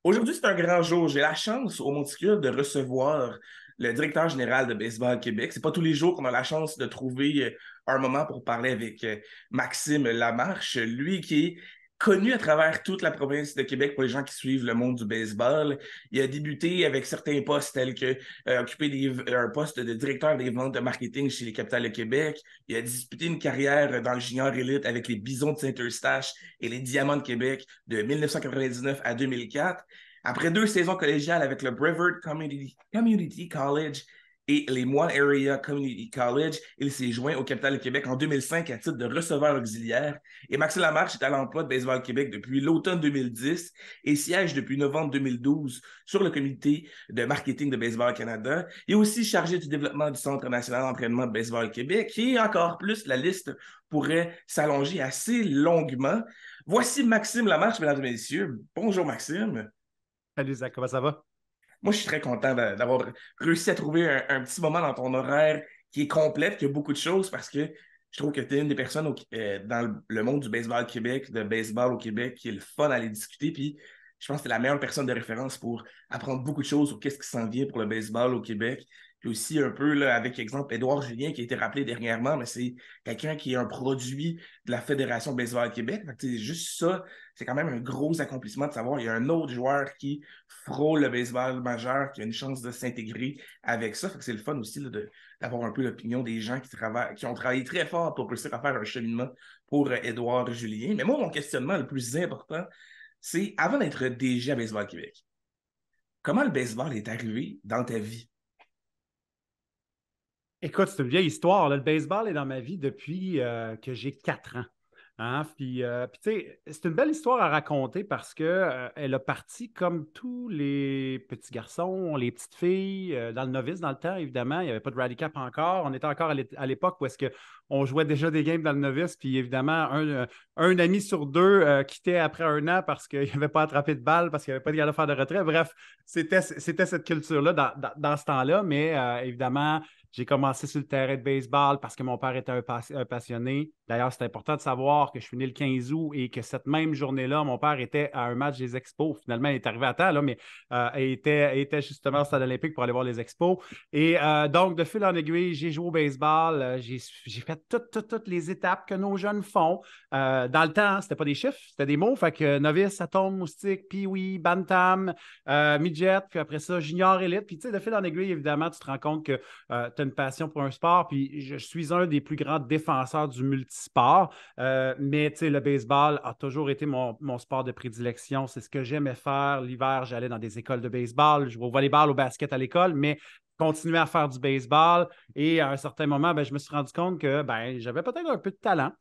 Aujourd'hui, c'est un grand jour. J'ai la chance au Monticule de recevoir le directeur général de Baseball Québec. C'est pas tous les jours qu'on a la chance de trouver un moment pour parler avec Maxime Lamarche, lui qui est connu à travers toute la province de Québec pour les gens qui suivent le monde du baseball. Il a débuté avec certains postes tels que occuper un poste de directeur des ventes de marketing chez les Capitales de Québec. Il a disputé une carrière dans le junior élite avec les Bisons de Saint-Eustache et les Diamants de Québec de 1999 à 2004. Après 2 saisons collégiales avec le Brevard Community College et les One Area Community College, il s'est joint au Capital de Québec en 2005 à titre de receveur auxiliaire. Et Maxime Lamarche est à l'emploi de Baseball Québec depuis l'automne 2010 et siège depuis novembre 2012 sur le comité de marketing de Baseball Canada. Il est aussi chargé du développement du Centre national d'entraînement de Baseball Québec et encore plus, la liste pourrait s'allonger assez longuement. Voici Maxime Lamarche, mesdames et messieurs. Bonjour Maxime. Salut Zach, comment ça va? Moi, je suis très content d'avoir réussi à trouver un petit moment dans ton horaire qui est complète, qui a beaucoup de choses, parce que je trouve que tu es une des personnes dans le monde du baseball Québec, de baseball au Québec, qui est le fun à aller discuter. Puis je pense que tu es la meilleure personne de référence pour apprendre beaucoup de choses sur qu'est-ce qui s'en vient pour le baseball au Québec. Puis aussi un peu là, avec exemple Édouard Julien qui a été rappelé dernièrement, mais c'est quelqu'un qui est un produit de la Fédération Baseball Québec. Fait que, juste ça, c'est quand même un gros accomplissement de savoir qu'il y a un autre joueur qui frôle le baseball majeur, qui a une chance de s'intégrer avec ça. Fait que c'est le fun aussi là, d'avoir un peu l'opinion des gens qui ont travaillé très fort pour réussir à faire un cheminement pour Édouard Julien. Mais moi, mon questionnement le plus important, c'est avant d'être DG à Baseball Québec, comment le baseball est arrivé dans ta vie? Écoute, c'est une vieille histoire, là. Le baseball est dans ma vie depuis que j'ai 4 ans. Hein? Puis, tu sais, c'est une belle histoire à raconter parce que elle a parti comme tous les petits garçons, les petites filles, dans le novice, dans le temps, évidemment. Il n'y avait pas de Rally Cap encore. On était encore à l'époque où est-ce qu'on jouait déjà des games dans le novice. Puis, évidemment, un ami sur deux quittait après un an parce qu'il n'avait pas attrapé de balle, parce qu'il n'y avait pas de gars à faire de retrait. Bref, c'était cette culture-là dans ce temps-là. Mais évidemment, j'ai commencé sur le terrain de baseball parce que mon père était un passionné. D'ailleurs, c'est important de savoir que je suis né le 15 août et que cette même journée-là, mon père était à un match des Expos. Finalement, il est arrivé à temps, là, mais il était justement au stade olympique pour aller voir les Expos. Et donc, de fil en aiguille, j'ai joué au baseball. J'ai fait toutes les étapes que nos jeunes font. Dans le temps, c'était pas des chiffres, c'était des mots. Fait que novice, atome, moustique, pee-wee, bantam, midget, puis après ça, junior élite. Puis, tu sais, de fil en aiguille, évidemment, tu te rends compte que tu as une passion pour un sport, puis je suis un des plus grands défenseurs du multisport, mais tu sais, le baseball a toujours été mon sport de prédilection. C'est ce que j'aimais faire. L'hiver, j'allais dans des écoles de baseball, je jouais au volleyball, au basket à l'école, mais continuer à faire du baseball. Et à un certain moment, ben, je me suis rendu compte que j'avais peut-être un peu de talent.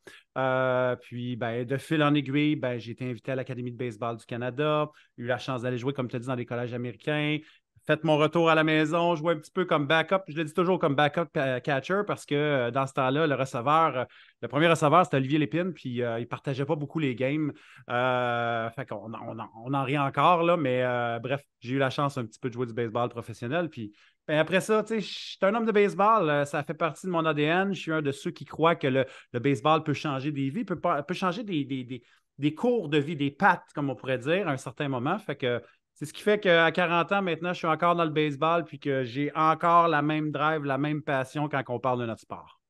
Puis, de fil en aiguille, j'ai été invité à l'Académie de baseball du Canada, eu la chance d'aller jouer, comme tu as dit, dans des collèges américains. Fait mon retour à la maison, jouer un petit peu comme backup. Je le dis toujours comme backup catcher parce que dans ce temps-là, le premier receveur, c'était Olivier Lépine, puis il ne partageait pas beaucoup les games. Fait qu'on on en rit encore, là, mais bref, j'ai eu la chance un petit peu de jouer du baseball professionnel. Puis après ça, tu sais, je suis un homme de baseball, ça fait partie de mon ADN. Je suis un de ceux qui croient que le baseball peut changer des vies, peut changer des cours de vie, des pattes, comme on pourrait dire, à un certain moment. Fait que c'est ce qui fait qu'à 40 ans, maintenant, je suis encore dans le baseball puis que j'ai encore la même drive, la même passion quand on parle de notre sport.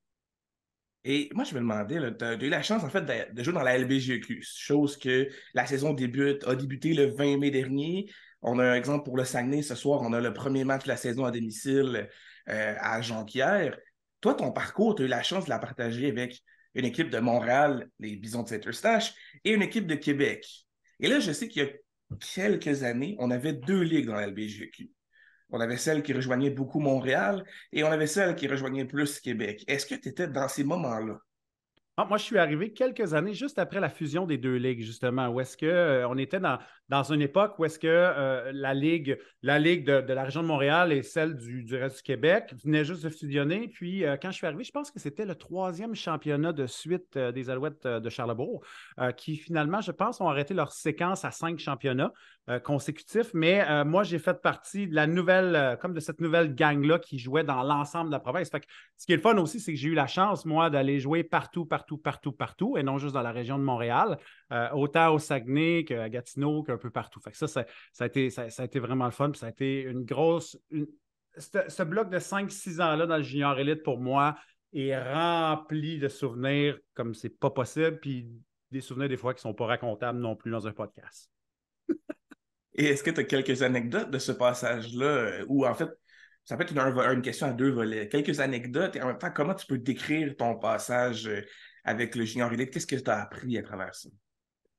Et moi, je me demandais, tu as eu la chance, en fait, de jouer dans la LBGQ, chose que la saison a débuté le 20 mai dernier. On a un exemple pour le Saguenay ce soir, on a le premier match de la saison à domicile à Jonquière. Toi, ton parcours, tu as eu la chance de la partager avec une équipe de Montréal, les Bisons de Saint-Eustache, et une équipe de Québec. Et là, je sais qu'il y a quelques années, on avait 2 ligues dans la LBGQ. On avait celle qui rejoignait beaucoup Montréal et on avait celle qui rejoignait plus Québec. Est-ce que tu étais dans ces moments-là? Ah, moi, je suis arrivé quelques années juste après la fusion des deux ligues, justement, où est-ce qu'on était dans une époque où est-ce que la ligue de la région de Montréal et celle du reste du Québec venaient juste de fusionner. Puis, quand je suis arrivé, je pense que c'était le troisième championnat de suite des Alouettes de Charlebourg, qui finalement, je pense, ont arrêté leur séquence à 5 championnats consécutifs. Mais moi, j'ai fait partie de la nouvelle, comme de cette nouvelle gang-là qui jouait dans l'ensemble de la province. Fait que, ce qui est le fun aussi, c'est que j'ai eu la chance, moi, d'aller jouer partout, partout, partout, partout, et non juste dans la région de Montréal, autant au Saguenay qu'à Gatineau, qu'un peu partout. Fait que ça a été vraiment le fun. Puis ça a été une grosse. Ce bloc de 5-6 ans-là dans le junior élite, pour moi, est rempli de souvenirs comme c'est pas possible, puis des souvenirs des fois qui ne sont pas racontables non plus dans un podcast. Et est-ce que tu as quelques anecdotes de ce passage-là, ou en fait, ça peut être une question à deux volets. Quelques anecdotes et en même temps, comment tu peux décrire ton passage avec le junior élite? Qu'est-ce que tu as appris à travers ça?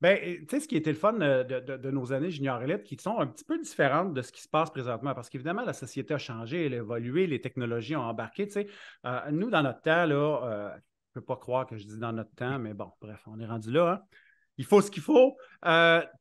Bien, tu sais, ce qui était le fun de nos années junior élite, qui sont un petit peu différentes de ce qui se passe présentement, parce qu'évidemment, la société a changé, elle a évolué, les technologies ont embarqué. Tu sais, nous, dans notre temps, là, je ne peux pas croire que je dis dans notre temps, mais bon, bref, on est rendu là, hein. Il faut ce qu'il faut. Tu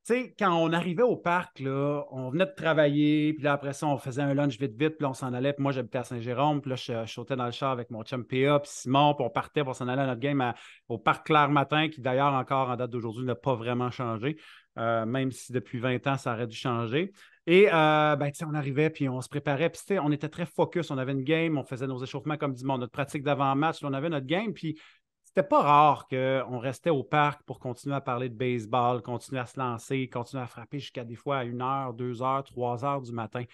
sais, quand on arrivait au parc, là, on venait de travailler, puis là, après ça, on faisait un lunch vite, vite, puis là, on s'en allait. Puis moi, j'habitais à Saint-Jérôme, puis là, je sautais dans le char avec mon chum PA, puis Simon, puis on partait pour s'en aller à notre game au parc Claire-Matin, qui d'ailleurs, encore en date d'aujourd'hui, n'a pas vraiment changé, même si depuis 20 ans, ça aurait dû changer. Et ben, on arrivait, puis on se préparait, puis on était très focus. On avait une game, on faisait nos échauffements comme du monde, notre pratique d'avant-match, on avait notre game, puis c'était pas rare qu'on restait au parc pour continuer à parler de baseball, continuer à se lancer, continuer à frapper jusqu'à des fois à 1 heure, 2 heures, 3 heures du matin.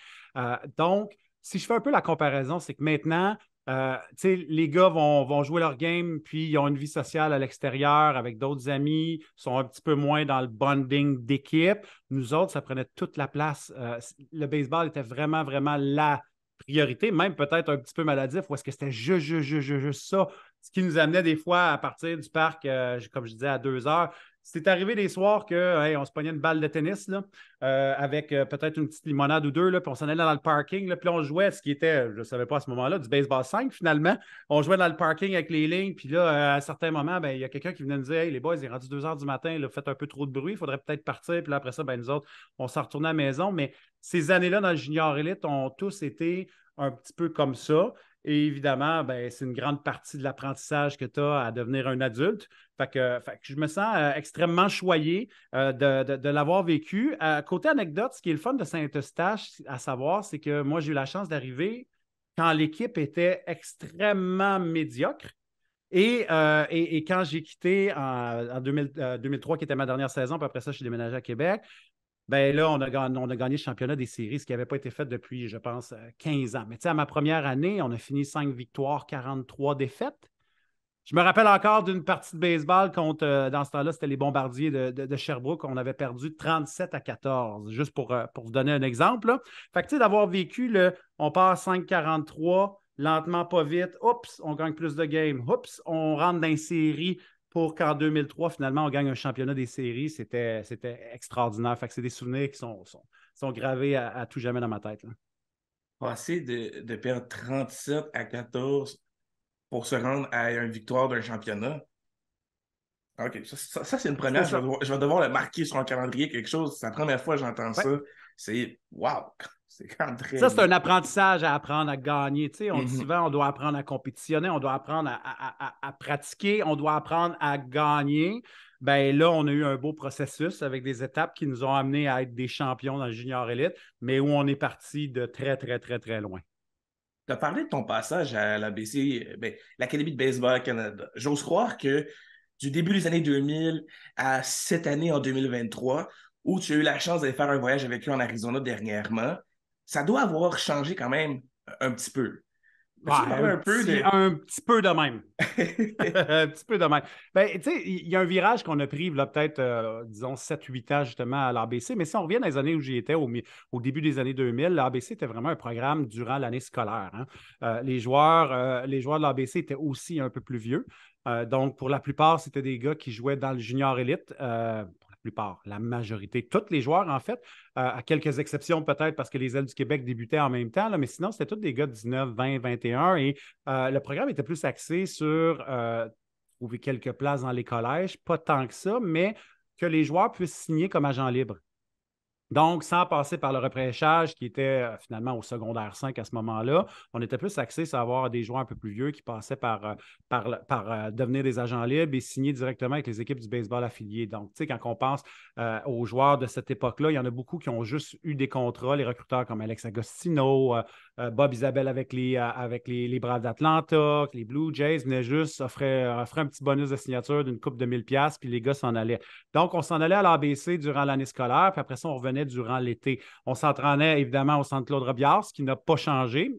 Donc, si je fais un peu la comparaison, c'est que maintenant, les gars vont jouer leur game, puis ils ont une vie sociale à l'extérieur avec d'autres amis, sont un petit peu moins dans le bonding d'équipe. Nous autres, ça prenait toute la place. Le baseball était vraiment, vraiment la priorité, même peut-être un petit peu maladif, ou est-ce que c'était juste ça, ce qui nous amenait des fois à partir du parc, comme je disais, à 2 heures. C'est arrivé des soirs que, hey, on se pognait une balle de tennis là, avec peut-être une petite limonade ou deux, là, puis on s'en allait dans le parking, là, puis là, on jouait ce qui était, je ne savais pas à ce moment-là, du baseball 5 finalement. On jouait dans le parking avec les lignes, puis là, à un certain moment, ben, il y a quelqu'un qui venait nous dire, hey, les boys, il est rendu 2 heures du matin, là, faites un peu trop de bruit, il faudrait peut-être partir, puis là, après ça, ben, nous autres, on s'en retournait à la maison. Mais ces années-là, dans le junior élite, ont tous été un petit peu comme ça. Et évidemment, ben, c'est une grande partie de l'apprentissage que tu as à devenir un adulte. Fait que je me sens extrêmement choyé de l'avoir vécu. Côté anecdote, ce qui est le fun de Saint-Eustache à savoir, c'est que moi, j'ai eu la chance d'arriver quand l'équipe était extrêmement médiocre. Et quand j'ai quitté en 2003, qui était ma dernière saison, puis après ça, je suis déménagé à Québec, ben là, on a gagné le championnat des séries, ce qui n'avait pas été fait depuis, je pense, 15 ans. Mais tu sais, à ma première année, on a fini 5 victoires, 43 défaites. Je me rappelle encore d'une partie de baseball contre, dans ce temps-là, c'était les Bombardiers de Sherbrooke. On avait perdu 37-14, juste pour vous donner un exemple, là. Fait que tu sais, d'avoir vécu on part 5-43, lentement, pas vite. Oups, on gagne plus de games. Oups, on rentre dans les séries pour qu'en 2003, finalement, on gagne un championnat des séries. C'était extraordinaire. Fait que c'est des souvenirs qui sont gravés à tout jamais dans ma tête, là. Passer de perdre 37-14 pour se rendre à une victoire d'un championnat. OK, ça, c'est une C'est première. ça. Je vais devoir le marquer sur un calendrier, quelque chose. C'est la première fois que j'entends Ouais. ça. C'est wow! C'est quand même très Ça, c'est bien. un apprentissage à apprendre à gagner. Tu sais, on dit Mhm. souvent, on doit apprendre à compétitionner, on doit apprendre à pratiquer, on doit apprendre à gagner. Ben là, on a eu un beau processus avec des étapes qui nous ont amenés à être des champions dans le junior élite, mais où on est parti de très, très, très, très loin. Tu as parlé de ton passage à l'ABC, l'Académie de baseball Canada. J'ose croire que du début des années 2000 à cette année en 2023, où tu as eu la chance d'aller faire un voyage avec eux en Arizona dernièrement, ça doit avoir changé quand même un petit peu. Ouais, Peux-tu me parler un peu de... un petit peu de même. Un petit peu de même. Ben, tu sais, il y a un virage qu'on a pris, là, peut-être, disons, 7-8 ans, justement, à l'ABC. Mais si on revient dans les années où j'y étais, au début des années 2000, l'ABC était vraiment un programme durant l'année scolaire, hein. Les joueurs de l'ABC étaient aussi un peu plus vieux. Donc, pour la plupart, c'était des gars qui jouaient dans le junior élite. Pour la plupart, la majorité, tous les joueurs, en fait, à quelques exceptions peut-être parce que les Ailes du Québec débutaient en même temps, là, mais sinon, c'était tous des gars de 19, 20, 21. Et le programme était plus axé sur trouver quelques places dans les collèges, pas tant que ça, mais que les joueurs puissent signer comme agents libres. Donc, sans passer par le repêchage qui était finalement au secondaire 5 à ce moment-là, on était plus axé sur avoir des joueurs un peu plus vieux qui passaient par devenir des agents libres et signer directement avec les équipes du baseball affilié. Donc, tu sais, quand on pense aux joueurs de cette époque-là, il y en a beaucoup qui ont juste eu des contrats, les recruteurs comme Alex Agostino, Bob Isabelle avec les Braves d'Atlanta, les Blue Jays venaient juste offrir un petit bonus de signature d'une coupe de 1000$, puis les gars s'en allaient. Donc, on s'en allait à l'ABC durant l'année scolaire, puis après ça, on revenait durant l'été. On s'entraînait évidemment au centre Claude Robillard, ce qui n'a pas changé,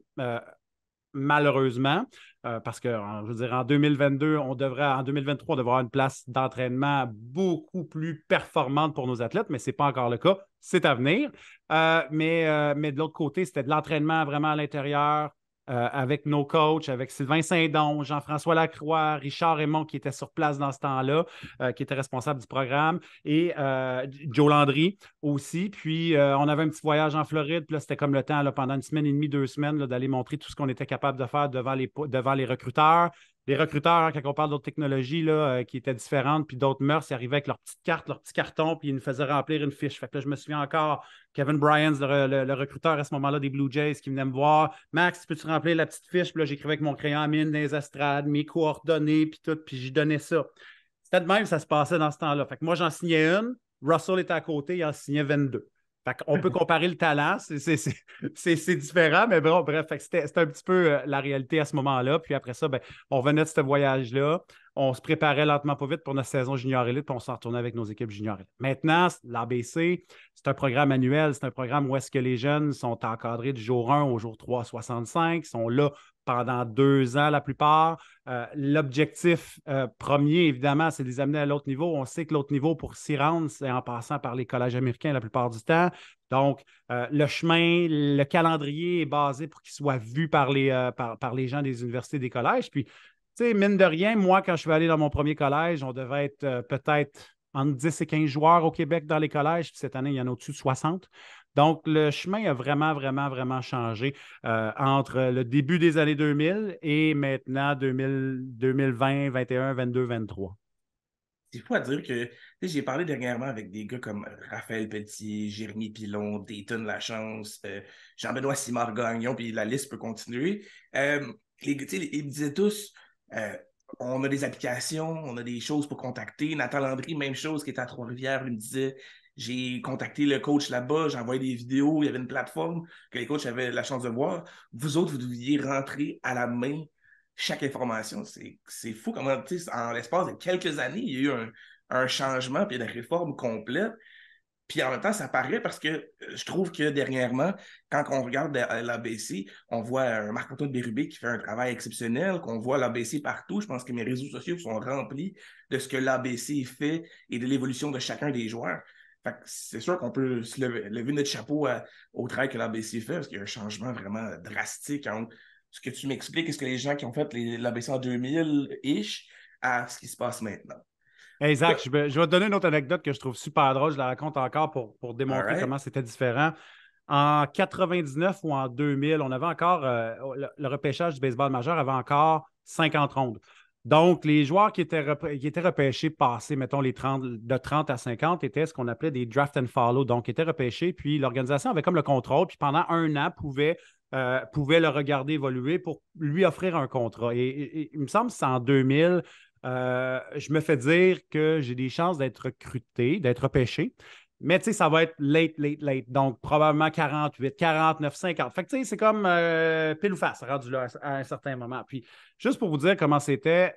malheureusement, parce que, je veux dire, en 2022, en 2023, on devrait avoir une place d'entraînement beaucoup plus performante pour nos athlètes, mais ce n'est pas encore le cas. C'est à venir. Mais de l'autre côté, c'était de l'entraînement vraiment à l'intérieur, avec nos coachs, avec Sylvain Saint-Don, Jean-François Lacroix, Richard Raymond qui était sur place dans ce temps-là, qui était responsable du programme, et Joe Landry aussi. Puis on avait un petit voyage en Floride, puis là, c'était comme le temps, là, pendant une semaine et demie, 2 semaines, là, d'aller montrer tout ce qu'on était capable de faire devant les recruteurs. Les recruteurs, quand on parle d'autres technologies là, qui étaient différentes, puis d'autres mœurs, ils arrivaient avec leur petite carte, leur petit carton, puis ils nous faisaient remplir une fiche. Fait que là, je me souviens encore, Kevin Bryans, le recruteur à ce moment-là des Blue Jays, qui venait me voir. Max, peux-tu remplir la petite fiche? Puis là, j'écrivais avec mon crayon à mine dans les estrades, mes coordonnées, puis tout, puis j'y donnais ça. C'était de même, ça se passait dans ce temps-là. Fait que moi, j'en signais une, Russell était à côté, il en signait 22. Fait qu'on peut comparer le talent, c'est différent, mais bon, bref, c'était un petit peu la réalité à ce moment-là. Puis après ça, ben, on venait de ce voyage-là, on se préparait lentement pas vite pour notre saison junior élite, puis on s'en retournait avec nos équipes junior élites. Maintenant, l'ABC, c'est un programme annuel, c'est un programme où est-ce que les jeunes sont encadrés du jour 1 au jour 365, sont là pendant 2 ans la plupart. L'objectif premier, évidemment, c'est de les amener à l'autre niveau. On sait que l'autre niveau, pour s'y rendre, c'est en passant par les collèges américains la plupart du temps. Donc, le chemin, le calendrier est basé pour qu'il soit vu par les gens des universités et des collèges. Puis, tu sais, mine de rien, moi, quand je suis allé dans mon premier collège, on devait être peut-être entre 10 et 15 joueurs au Québec dans les collèges. Puis cette année, il y en a au-dessus de 60. Donc, le chemin a vraiment, vraiment, vraiment changé entre le début des années 2000 et maintenant 2020, 21, 22, 23. C'est fou à dire que, tu sais, j'ai parlé dernièrement avec des gars comme Raphaël Pelletier, Jérémy Pilon, Dayton Lachance, Jean-Benoît Simard-Gagnon, puis la liste peut continuer. Tu sais, ils me disaient tous, euh, on a des applications, on a des choses pour contacter. Nathan Landry, même chose, qui était à Trois-Rivières, il me disait, j'ai contacté le coach là-bas, j'ai envoyé des vidéos, il y avait une plateforme que les coachs avaient la chance de voir. Vous autres, vous deviez rentrer à la main chaque information. C'est fou comment, tu sais, en l'espace de quelques années, il y a eu un changement puis une réforme complète. Puis en même temps, ça paraît parce que je trouve que dernièrement, quand on regarde l'ABC, on voit un Marc-Antoine Bérubé qui fait un travail exceptionnel, qu'on voit l'ABC partout. Je pense que mes réseaux sociaux sont remplis de ce que l'ABC fait et de l'évolution de chacun des joueurs. Fait que c'est sûr qu'on peut se lever notre chapeau au travail que l'ABC fait parce qu'il y a un changement vraiment drastique entre ce que tu m'expliques et ce que les gens qui ont fait l'ABC en 2000-ish à ce qui se passe maintenant. Hey, Zach, je vais te donner une autre anecdote que je trouve super drôle. Je la raconte encore pour All démontrer right. comment c'était différent. En 99 ou en 2000, on avait encore le repêchage du baseball majeur avait encore 50 rondes. Donc, les joueurs qui étaient repêchés passés, mettons, de 30 à 50, étaient ce qu'on appelait des draft and follow. Donc, ils étaient repêchés, puis l'organisation avait comme le contrôle, puis pendant un an, pouvait le regarder évoluer pour lui offrir un contrat. Et il me semble que c'est en 2000, je me fais dire que j'ai des chances d'être recruté, d'être repêché. Mais tu sais, ça va être late, late, late. Donc, probablement 48, 49, 50. Fait que tu sais, c'est comme pile ou face, rendu là à un certain moment. Puis, juste pour vous dire comment c'était,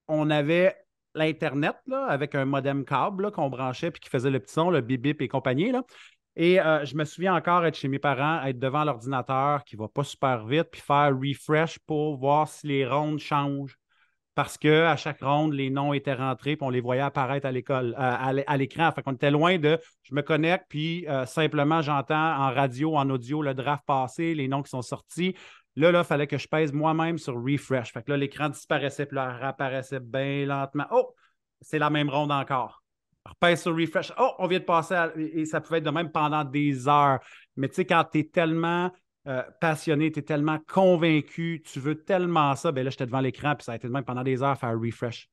on avait l'Internet là, avec un modem câble là, qu'on branchait puis qui faisait le petit son, le bip bip et compagnie. Là. Et je me souviens encore être chez mes parents, être devant l'ordinateur qui ne va pas super vite, puis faire refresh pour voir si les rondes changent parce qu'à chaque ronde, les noms étaient rentrés puis on les voyait apparaître à l'école, à l'écran. Fait qu'on était loin de je me connecte, puis simplement j'entends en radio, en audio, le draft passer, les noms qui sont sortis. Là, il fallait que je pèse moi-même sur refresh. Fait que là, l'écran disparaissait, puis là, réapparaissait bien lentement. Oh, c'est la même ronde encore. Repèse sur refresh. Oh, on vient de passer et ça pouvait être de même pendant des heures. Mais tu sais, quand tu es tellement passionné, tu es tellement convaincu, tu veux tellement ça, ben là, j'étais devant l'écran, puis ça a été de même pendant des heures à faire refresh.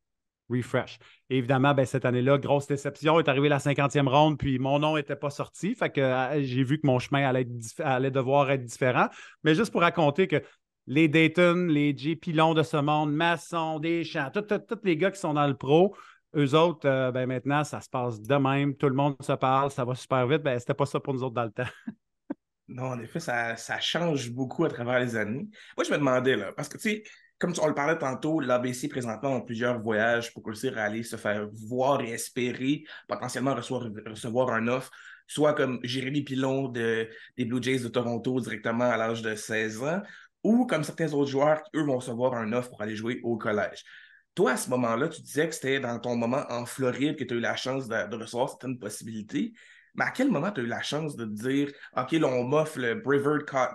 refresh. Et évidemment, ben, cette année-là, grosse déception, est arrivé la 50e ronde, puis mon nom n'était pas sorti. Fait que j'ai vu que mon chemin allait devoir être différent. Mais juste pour raconter que les Dayton, les JP Long de ce monde, Masson, Deschamps, tous les gars qui sont dans le pro, eux autres, ben maintenant, ça se passe de même. Tout le monde se parle, ça va super vite. Ben, c'était pas ça pour nous autres dans le temps. Non, en effet, ça change beaucoup à travers les années. Moi, je me demandais, là, parce que, tu sais, comme on le parlait tantôt, l'ABC présentement ont plusieurs voyages pour réussir à aller se faire voir et espérer potentiellement recevoir un offre, soit comme Jérémy Pilon des Blue Jays de Toronto directement à l'âge de 16 ans, ou comme certains autres joueurs qui, eux, vont recevoir un offre pour aller jouer au collège. Toi, à ce moment-là, tu disais que c'était dans ton moment en Floride que tu as eu la chance de recevoir certaines possibilités. Mais à quel moment tu as eu la chance de te dire, OK, là, on m'offre le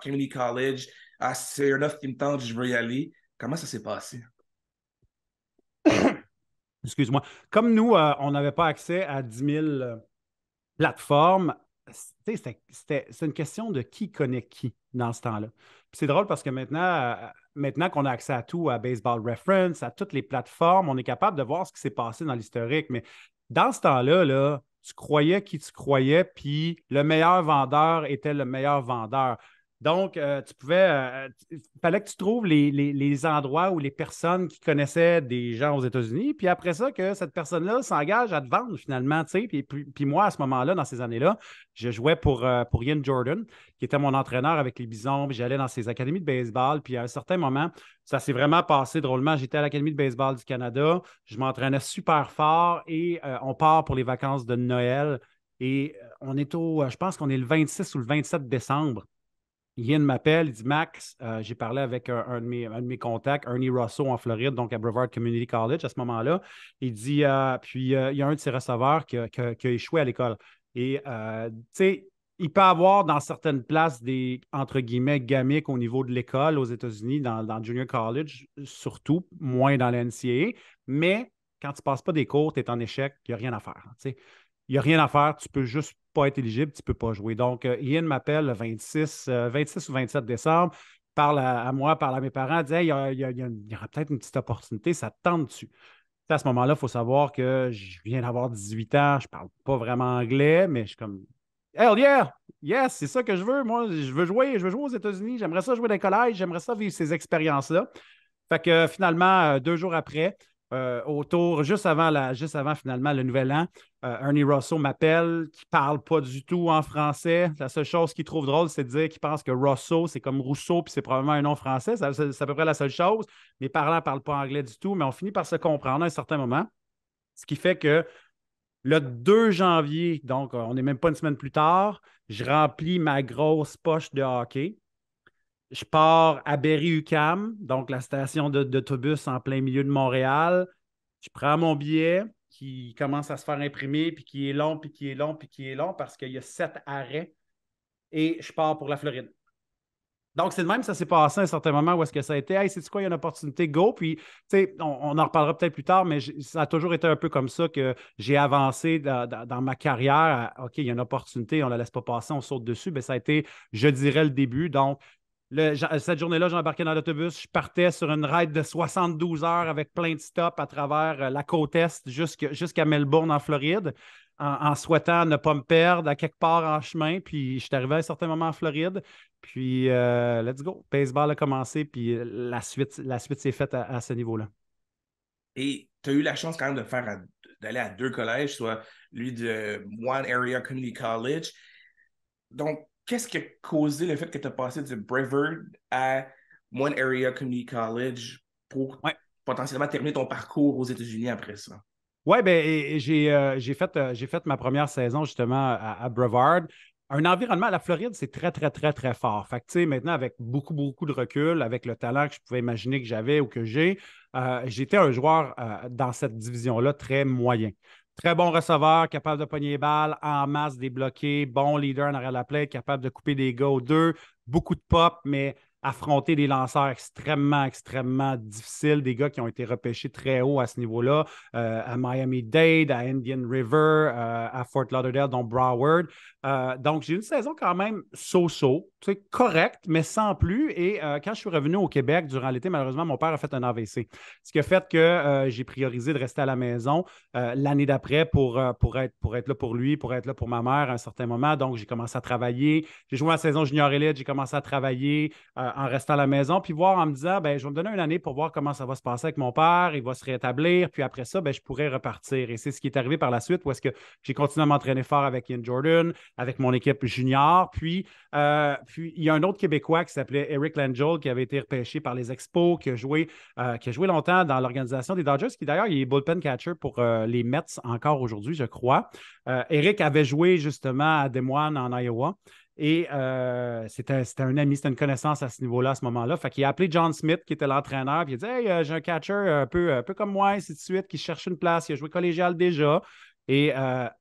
Community College, ah, c'est un offre qui me tente, je veux y aller. Comment ça s'est passé? Excuse-moi. Comme nous, on n'avait pas accès à 10 000 plateformes, c'est une question de qui connaît qui dans ce temps-là. Puis c'est drôle parce que maintenant qu'on a accès à tout, à Baseball Reference, à toutes les plateformes, on est capable de voir ce qui s'est passé dans l'historique. Mais dans ce temps-là, là, tu croyais qui tu croyais, puis le meilleur vendeur était le meilleur vendeur. Donc, tu pouvais, il fallait que tu trouves les endroits ou les personnes qui connaissaient des gens aux États-Unis, puis après ça, que cette personne-là s'engage à te vendre finalement, tu sais. Puis moi, à ce moment-là, dans ces années-là, je jouais pour Ian Jordan, qui était mon entraîneur avec les Bisons, puis j'allais dans ses académies de baseball, puis à un certain moment, ça s'est vraiment passé drôlement. J'étais à l'Académie de baseball du Canada, je m'entraînais super fort et on part pour les vacances de Noël. Et on est je pense qu'on est le 26 ou le 27 décembre. Ian m'appelle, il dit Max, j'ai parlé avec un de mes contacts, Ernie Russo en Floride, donc à Brevard Community College à ce moment-là. Il dit, il y a un de ses receveurs qui a échoué à l'école. Et, tu sais, il peut avoir dans certaines places des, entre guillemets, gamiques au niveau de l'école aux États-Unis, dans le junior college, surtout, moins dans la NCAA. Mais quand tu ne passes pas des cours, tu es en échec, il n'y a rien à faire. Tu sais. Il n'y a rien à faire, tu peux juste pas être éligible, tu ne peux pas jouer. Donc, Ian m'appelle le 26 ou 27 décembre, parle à moi, parle à mes parents, dit hey, il y aura peut-être une petite opportunité, ça te tente dessus. À ce moment-là, il faut savoir que je viens d'avoir 18 ans, je ne parle pas vraiment anglais, mais je suis comme Hell yeah! Yes, c'est ça que je veux. Moi, je veux jouer aux États-Unis, j'aimerais ça jouer dans les collèges, j'aimerais ça vivre ces expériences-là. Fait que finalement, 2 jours après, juste avant finalement le nouvel an, Ernie Russo m'appelle, qui ne parle pas du tout en français. La seule chose qu'il trouve drôle, c'est de dire qu'il pense que Russo, c'est comme Rousseau, puis c'est probablement un nom français. C'est à peu près la seule chose. Mes parents ne parlent pas anglais du tout, mais on finit par se comprendre à un certain moment. Ce qui fait que le 2 janvier, donc on n'est même pas une semaine plus tard, je remplis ma grosse poche de hockey. Je pars à Berry-UQAM, donc la station d'autobus en plein milieu de Montréal. Je prends mon billet qui commence à se faire imprimer, puis qui est long, puis qui est long, puis qui est long, parce qu'il y a 7 arrêts, et je pars pour la Floride. Donc, c'est de même que ça s'est passé à un certain moment où est-ce que ça a été, hey, c'est quoi, il y a une opportunité, go. Puis, tu sais, on en reparlera peut-être plus tard, mais ça a toujours été un peu comme ça que j'ai avancé dans ma carrière. OK, il y a une opportunité, on ne la laisse pas passer, on saute dessus. Bien, ça a été, je dirais, le début. Donc, cette journée-là, j'embarquais dans l'autobus. Je partais sur une ride de 72 heures avec plein de stops à travers la côte Est jusqu'à Melbourne, en Floride, en souhaitant ne pas me perdre à quelque part en chemin. Puis, je suis arrivé à un certain moment en Floride. Puis, let's go. Baseball a commencé, puis la suite s'est faite à ce niveau-là. Et tu as eu la chance quand même d'aller à 2 collèges, soit lui de One Area Community College. Donc, qu'est-ce qui a causé le fait que tu as passé du Brevard à One Area Community College pour Ouais. potentiellement terminer ton parcours aux États-Unis après ça? Oui, ben, j'ai fait ma première saison justement à Brevard. Un environnement à la Floride, c'est très, très, très, très fort. Fait que, tu sais, maintenant, avec beaucoup, beaucoup de recul, avec le talent que je pouvais imaginer que j'avais ou que j'ai, j'étais un joueur dans cette division-là très moyen. Très bon receveur, capable de pogner les balles, en masse débloqué, bon leader en arrière de la plaque, capable de couper des gars aux deux, beaucoup de pop, mais affronter des lanceurs extrêmement, extrêmement difficiles, des gars qui ont été repêchés très haut à ce niveau-là, à Miami-Dade, à Indian River, à Fort Lauderdale, dont Broward. Donc, j'ai eu une saison quand même so-so, tu sais, correcte, mais sans plus. Et quand je suis revenu au Québec durant l'été, malheureusement, mon père a fait un AVC. Ce qui a fait que j'ai priorisé de rester à la maison l'année d'après pour être là pour lui, pour être là pour ma mère à un certain moment. Donc, j'ai commencé à travailler. J'ai joué à la saison junior élite, j'ai commencé à travailler en restant à la maison, puis voir en me disant, ben, je vais me donner une année pour voir comment ça va se passer avec mon père, il va se rétablir, puis après ça, ben, je pourrais repartir. Et c'est ce qui est arrivé par la suite, où est-ce que j'ai continué à m'entraîner fort avec Ian Jordan, avec mon équipe junior. Puis il y a un autre Québécois qui s'appelait Eric Langell, qui avait été repêché par les Expos, qui a joué longtemps dans l'organisation des Dodgers, qui d'ailleurs il est bullpen catcher pour les Mets encore aujourd'hui, je crois. Eric avait joué justement à Des Moines en Iowa. Et c'était un ami, c'était une connaissance à ce niveau-là, à ce moment-là. Fait qu'il a appelé John Smith, qui était l'entraîneur, puis il a dit Hey, j'ai un catcher un peu comme moi, ainsi de suite, qui cherche une place. Il a joué collégial déjà. Et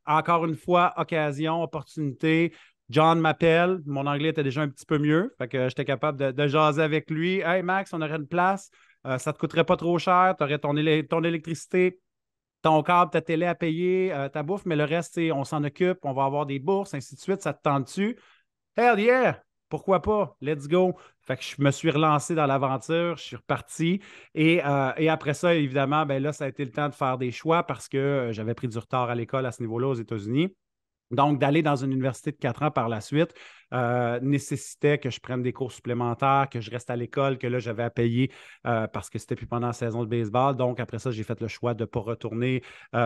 encore une fois, occasion, opportunité. John m'appelle. Mon anglais était déjà un petit peu mieux. Fait que j'étais capable de jaser avec lui. Hey Max, on aurait une place. Ça ne te coûterait pas trop cher. Tu aurais ton électricité, ton câble, ta télé à payer, ta bouffe, mais le reste, on s'en occupe. On va avoir des bourses, ainsi de suite. Ça te tente dessus? Hell yeah! Pourquoi pas? Let's go! Fait que je me suis relancé dans l'aventure, je suis reparti. Et après ça, évidemment, ben là, ça a été le temps de faire des choix parce que j'avais pris du retard à l'école à ce niveau-là aux États-Unis. Donc, d'aller dans une université de 4 ans par la suite nécessitait que je prenne des cours supplémentaires, que je reste à l'école, que là, j'avais à payer parce que c'était plus pendant la saison de baseball. Donc, après ça, j'ai fait le choix de ne pas retourner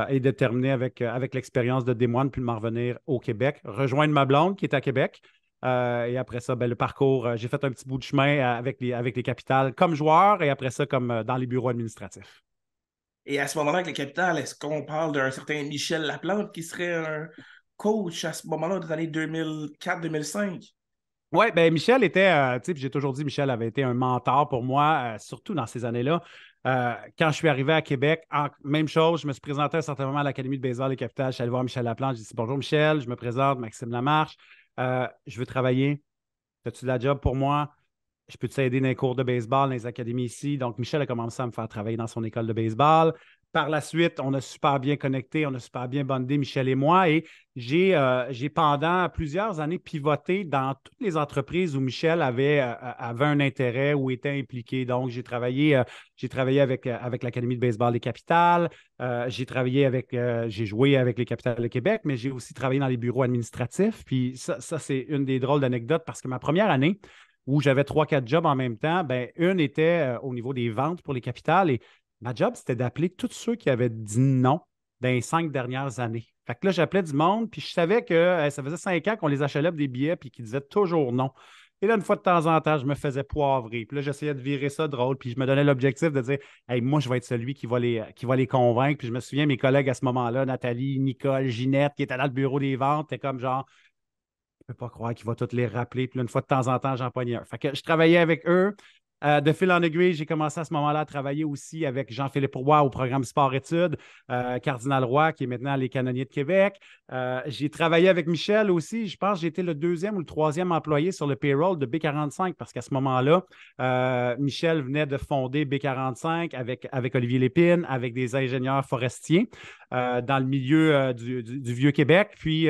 et de terminer avec l'expérience de Des Moines, puis de m'en revenir au Québec, rejoindre ma blonde qui est à Québec. Et après ça, ben, le parcours, j'ai fait un petit bout de chemin avec les Capitales comme joueur et après ça, comme dans les bureaux administratifs. Et à ce moment-là, avec le Capital, est-ce qu'on parle d'un certain Michel Laplante qui serait un coach à ce moment-là des années 2004-2005? Oui, ben Michel était, tu sais, puis j'ai toujours dit, Michel avait été un mentor pour moi, surtout dans ces années-là. Quand je suis arrivé à Québec, même chose, je me suis présenté à un certain moment à l'Académie de baseball des Capitales. Je suis allé voir Michel Laplante. J'ai dit bonjour Michel, je me présente, Maxime Lamarche. Je veux travailler. As-tu de la job pour moi? Je peux t'aider dans les cours de baseball, dans les académies ici. Donc, Michel a commencé à me faire travailler dans son école de baseball. Par la suite, on a super bien connecté, on a super bien bondé, Michel et moi. Et j'ai pendant plusieurs années pivoté dans toutes les entreprises où Michel avait un intérêt ou était impliqué. Donc, j'ai travaillé avec l'Académie de baseball des Capitales. J'ai joué avec les Capitales de Québec, mais j'ai aussi travaillé dans les bureaux administratifs. Puis ça c'est une des drôles d'anecdotes parce que ma première année, où j'avais 3, 4 jobs en même temps, ben, une était au niveau des ventes pour les capitales et ma job, c'était d'appeler tous ceux qui avaient dit non dans les 5 dernières années. Fait que là, j'appelais du monde, puis je savais que ça faisait 5 ans qu'on les achetait des billets, puis qu'ils disaient toujours non. Et là, une fois de temps en temps, je me faisais poivrer. Puis là, j'essayais de virer ça drôle, puis je me donnais l'objectif de dire Hey, moi, je vais être celui qui va les convaincre. Puis je me souviens, mes collègues à ce moment-là, Nathalie, Nicole, Ginette, qui étaient dans le bureau des ventes, étaient comme genre je peux pas croire qu'il va toutes les rappeler. Puis là, une fois de temps en temps, j'en pognais un. Fait que je travaillais avec eux. De fil en aiguille, j'ai commencé à ce moment-là à travailler aussi avec Jean-Philippe Roy au programme Sport-Études, Cardinal Roy, qui est maintenant les Canonniers de Québec. J'ai travaillé avec Michel aussi. Je pense que j'ai été le deuxième ou le troisième employé sur le payroll de B45 parce qu'à ce moment-là, Michel venait de fonder B45 avec Olivier Lépine, avec des ingénieurs forestiers dans le milieu du Vieux-Québec. Puis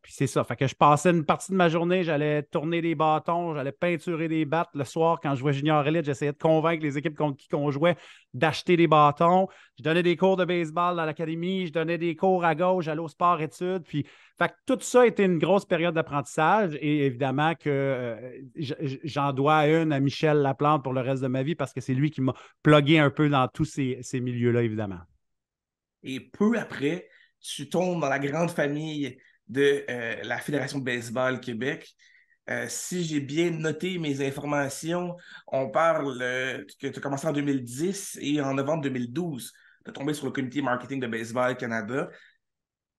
c'est ça. Fait que je passais une partie de ma journée, j'allais tourner des bâtons, j'allais peinturer des battes. Le soir, quand je jouais junior élite, j'essayais de convaincre les équipes contre qui on jouait d'acheter des bâtons. Je donnais des cours de baseball dans l'académie, je donnais des cours à gauche, j'allais au sport-études. Puis, fait que tout ça a été une grosse période d'apprentissage et évidemment que j'en dois une à Michel Laplante pour le reste de ma vie parce que c'est lui qui m'a plugué un peu dans tous ces milieux-là, évidemment. Et peu après, tu tombes dans la grande famille de la Fédération de baseball Québec. Si j'ai bien noté mes informations, on parle que tu as commencé en 2010 et en novembre 2012, tu as tombé sur le comité marketing de Baseball Canada.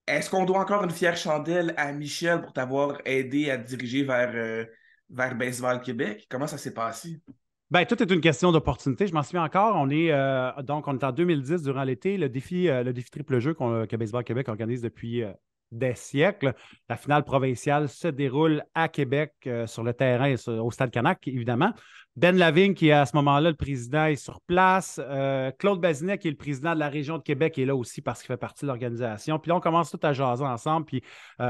Est-ce qu'on doit encore une fière chandelle à Michel pour t'avoir aidé à te diriger vers Baseball Québec? Comment ça s'est passé? Ben, tout est une question d'opportunité. Je m'en souviens encore. Donc, on est en 2010 durant l'été. Le défi triple jeu que Baseball Québec organise depuis des siècles. La finale provinciale se déroule à Québec, sur le terrain, au Stade Canac, évidemment. Ben Lavigne, qui est à ce moment-là le président, est sur place. Claude Bazinet, qui est le président de la région de Québec, est là aussi parce qu'il fait partie de l'organisation. Puis là, on commence tout à jaser ensemble. Puis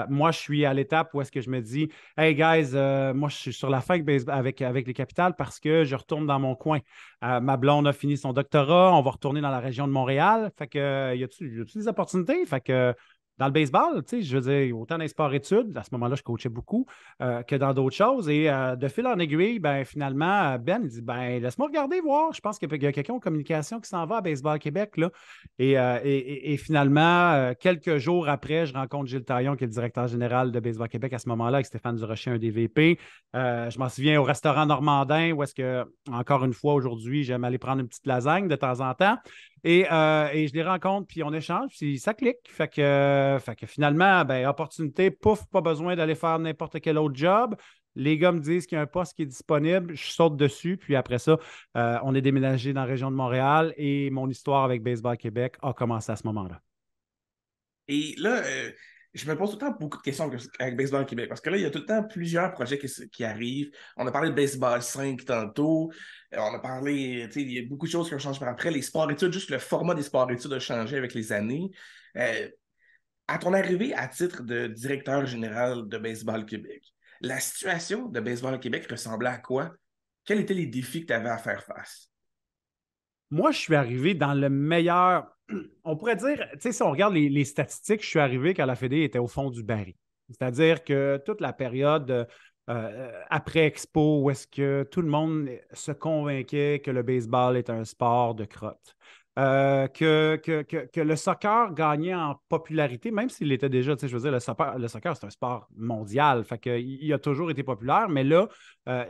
moi, je suis à l'étape où est-ce que je me dis, hey guys, moi, je suis sur la fin avec les Capitales parce que je retourne dans mon coin. Ma blonde a fini son doctorat. On va retourner dans la région de Montréal. Fait que, y a-tu des opportunités? Fait que, dans le baseball, tu sais, je veux dire, autant dans les sports-études, à ce moment-là, je coachais beaucoup, que dans d'autres choses. Et de fil en aiguille, ben, finalement, Ben, il dit, ben, laisse-moi regarder, voir. Je pense qu'il y a quelqu'un en communication qui s'en va à Baseball Québec, là. Et finalement, quelques jours après, je rencontre Gilles Taillon, qui est le directeur général de Baseball Québec à ce moment-là, avec Stéphane Durocher, un des VP. Je m'en souviens au restaurant Normandin, où est-ce que, encore une fois, aujourd'hui, j'aime aller prendre une petite lasagne de temps en temps. Et je les rencontre, puis on échange, puis ça clique. Fait que finalement, ben, opportunité, pouf, pas besoin d'aller faire n'importe quel autre job. Les gars me disent qu'il y a un poste qui est disponible, je saute dessus, puis après ça, on est déménagé dans la région de Montréal et mon histoire avec Baseball Québec a commencé à ce moment-là. Et là, je me pose tout le temps beaucoup de questions avec Baseball Québec, parce que là, il y a tout le temps plusieurs projets qui arrivent. On a parlé de Baseball 5 tantôt. On a parlé, tu sais, il y a beaucoup de choses qui ont changé par après. Les sports-études, juste le format des sports-études a changé avec les années. Euh, à ton arrivée à titre de directeur général de Baseball Québec, la situation de Baseball Québec ressemblait à quoi? Quels étaient les défis que tu avais à faire face? Moi, je suis arrivé dans le meilleur. On pourrait dire, tu sais, si on regarde les statistiques, je suis arrivé quand la Fédé était au fond du baril. C'est-à-dire que toute la période après Expo, où est-ce que tout le monde se convainquait que le baseball est un sport de crotte. Que le soccer gagnait en popularité, même s'il était déjà, tu sais, je veux dire, le soccer c'est un sport mondial, fait que, il a toujours été populaire, mais là,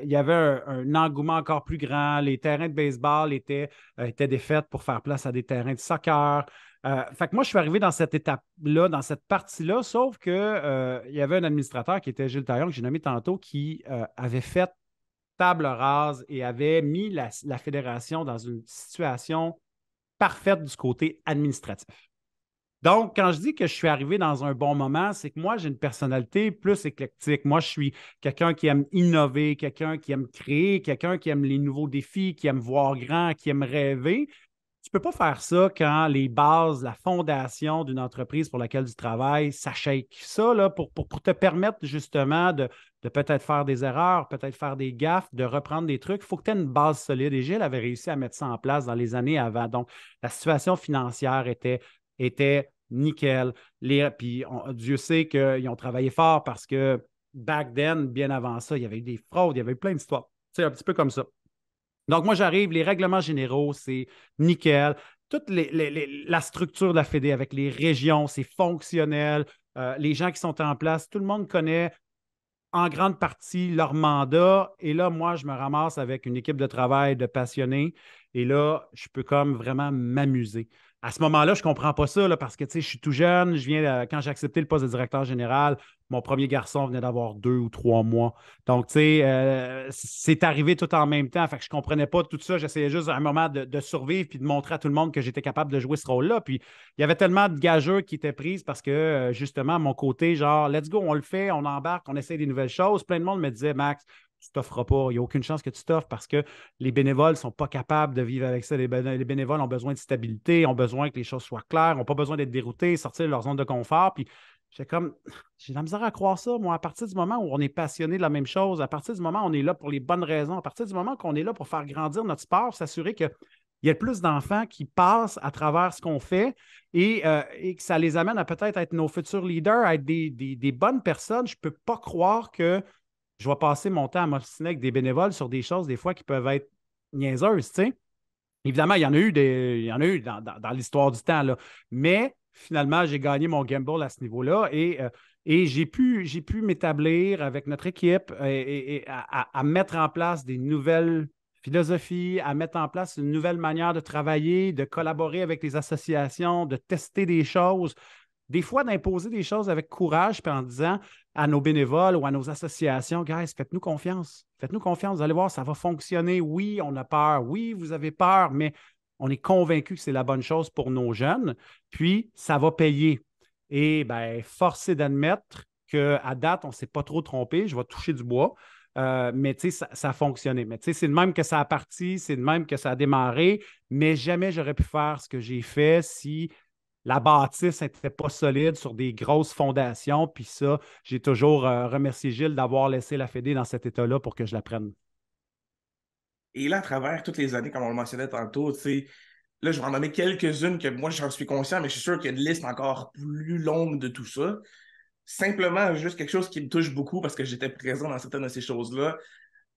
il y avait un engouement encore plus grand. Les terrains de baseball étaient défaits pour faire place à des terrains de soccer. Fait que moi, je suis arrivé dans cette étape-là, dans cette partie-là, sauf que il y avait un administrateur qui était Gilles Taillon, que j'ai nommé tantôt, qui avait fait table rase et avait mis la fédération dans une situation parfaite du côté administratif. Donc, quand je dis que je suis arrivé dans un bon moment, c'est que moi, j'ai une personnalité plus éclectique. Moi, je suis quelqu'un qui aime innover, quelqu'un qui aime créer, quelqu'un qui aime les nouveaux défis, qui aime voir grand, qui aime rêver. Tu ne peux pas faire ça quand les bases, la fondation d'une entreprise pour laquelle tu travailles, ça shake. Ça, là, pour te permettre justement de peut-être faire des erreurs, peut-être faire des gaffes, de reprendre des trucs, il faut que tu aies une base solide. Et Gilles avait réussi à mettre ça en place dans les années avant. Donc, la situation financière était nickel. Puis Dieu sait qu'ils ont travaillé fort parce que back then, bien avant ça, il y avait eu des fraudes, il y avait eu plein d'histoires. C'est un petit peu comme ça. Donc, moi, j'arrive, les règlements généraux, c'est nickel. Toute la structure de la Fédé avec les régions, c'est fonctionnel. Les gens qui sont en place, tout le monde connaît en grande partie leur mandat. Et là, moi, je me ramasse avec une équipe de travail de passionnés. Et là, je peux comme vraiment m'amuser. À ce moment-là, je ne comprends pas ça là, parce que je suis tout jeune. Quand j'ai accepté le poste de directeur général, mon premier garçon venait d'avoir 2 ou 3 mois. Donc, c'est arrivé tout en même temps. Fait que je ne comprenais pas tout ça. J'essayais juste à un moment de survivre puis de montrer à tout le monde que j'étais capable de jouer ce rôle-là. Puis, il y avait tellement de gageurs qui étaient prises parce que, justement, mon côté, genre, let's go, on le fait, on embarque, on essaie des nouvelles choses. Plein de monde me disait, Max, tu t'offres pas. Il n'y a aucune chance que tu t'offres parce que les bénévoles ne sont pas capables de vivre avec ça. Les bénévoles ont besoin de stabilité, ont besoin que les choses soient claires, n'ont pas besoin d'être déroutés, sortir de leur zone de confort. Puis j'ai de la misère à croire ça, moi. À partir du moment où on est passionné de la même chose, à partir du moment où on est là pour les bonnes raisons, à partir du moment qu'on est là pour faire grandir notre sport, s'assurer qu'il y a plus d'enfants qui passent à travers ce qu'on fait et que ça les amène à peut-être être nos futurs leaders, à être des bonnes personnes. Je ne peux pas croire que je vais passer mon temps à m'obstiner avec des bénévoles sur des choses, des fois, qui peuvent être niaiseuses, tu sais. Évidemment, il y en a eu dans l'histoire du temps, là. Mais finalement, j'ai gagné mon gamble à ce niveau-là et j'ai pu m'établir avec notre équipe et à mettre en place des nouvelles philosophies, à mettre en place une nouvelle manière de travailler, de collaborer avec les associations, de tester des choses. Des fois, d'imposer des choses avec courage, puis en disant à nos bénévoles ou à nos associations, guys, faites-nous confiance. Faites-nous confiance. Vous allez voir, ça va fonctionner. Oui, on a peur. Oui, vous avez peur, mais on est convaincu que c'est la bonne chose pour nos jeunes. Puis, ça va payer. Et bien, force est d'admettre qu'à date, on ne s'est pas trop trompé. Je vais toucher du bois. Mais tu sais, ça a fonctionné. Mais tu sais, c'est de même que ça a parti, c'est de même que ça a démarré, mais jamais j'aurais pu faire ce que j'ai fait si la bâtisse n'était pas solide sur des grosses fondations. Puis ça, j'ai toujours remercié Gilles d'avoir laissé la Fédé dans cet état-là pour que je la prenne. Et là, à travers toutes les années, comme on le mentionnait tantôt, tu sais, là, je vais en nommer quelques-unes que moi, j'en suis conscient, mais je suis sûr qu'il y a une liste encore plus longue de tout ça. Simplement, juste quelque chose qui me touche beaucoup parce que j'étais présent dans certaines de ces choses-là.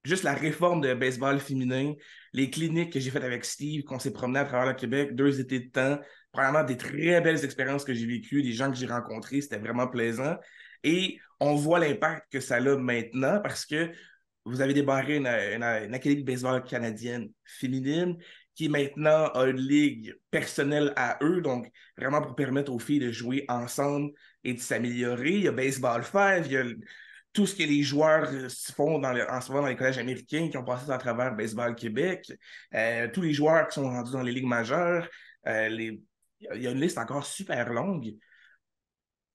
Juste la réforme de baseball féminin, les cliniques que j'ai faites avec Steve, qu'on s'est promené à travers le Québec, 2 étés de temps. Premièrement, des très belles expériences que j'ai vécues, des gens que j'ai rencontrés, c'était vraiment plaisant. Et on voit l'impact que ça a maintenant parce que vous avez débarré une académie de baseball canadienne féminine qui maintenant a une ligue personnelle à eux, donc vraiment pour permettre aux filles de jouer ensemble et de s'améliorer. Il y a Baseball 5, il y a tout ce que les joueurs font en ce moment dans les collèges américains qui ont passé à travers Baseball Québec, tous les joueurs qui sont rendus dans les ligues majeures, il y a une liste encore super longue.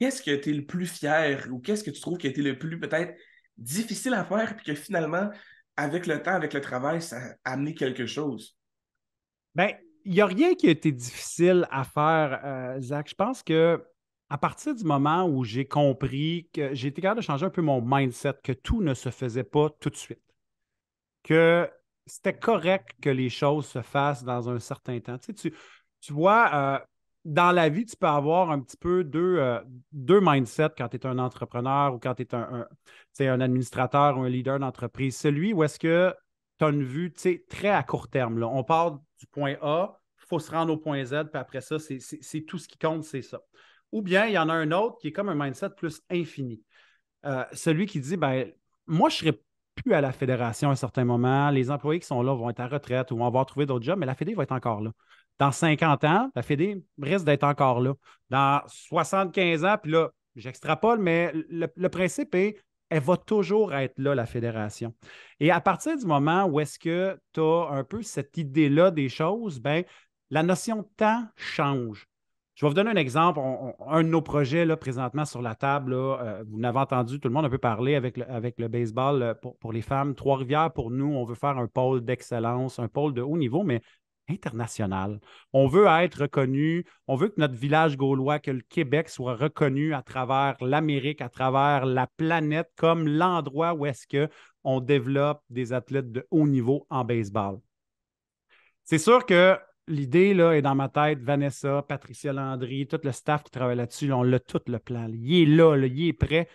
Qu'est-ce que tu es le plus fier ou qu'est-ce que tu trouves qui a été le plus peut-être difficile à faire puis que finalement, avec le temps, avec le travail, ça a amené quelque chose? Bien, il n'y a rien qui a été difficile à faire, Zach. Je pense que à partir du moment où j'ai compris que j'ai été capable de changer un peu mon mindset, que tout ne se faisait pas tout de suite, que c'était correct que les choses se fassent dans un certain temps. Tu vois, dans la vie, tu peux avoir un petit peu deux mindsets quand tu es un entrepreneur ou quand tu es un administrateur ou un leader d'entreprise. Celui où est-ce que tu as une vue très à court terme. Là. On part du point A, il faut se rendre au point Z, puis après ça, c'est tout ce qui compte, c'est ça. Ou bien il y en a un autre qui est comme un mindset plus infini. Celui qui dit, ben, moi, je serais plus à la fédération à un certain moment. Les employés qui sont là vont être à retraite ou vont avoir trouvé d'autres jobs, mais la Fédé va être encore là. Dans 50 ans, la Fédé risque d'être encore là. Dans 75 ans, puis là, j'extrapole, mais le principe est, elle va toujours être là, la fédération. Et à partir du moment où est-ce que tu as un peu cette idée-là des choses, ben, la notion de temps change. Je vais vous donner un exemple. Un de nos projets là, présentement sur la table, là, vous n'avez entendu, tout le monde a peu parler avec le baseball pour les femmes. Trois-Rivières, pour nous, on veut faire un pôle d'excellence, un pôle de haut niveau, mais international. On veut être reconnu, on veut que notre village gaulois, que le Québec soit reconnu à travers l'Amérique, à travers la planète, comme l'endroit où est-ce qu'on développe des athlètes de haut niveau en baseball. C'est sûr que l'idée là, est dans ma tête. Vanessa, Patricia Landry, tout le staff qui travaille là-dessus, là, on l'a tout le plan. Il est là, il est prêt,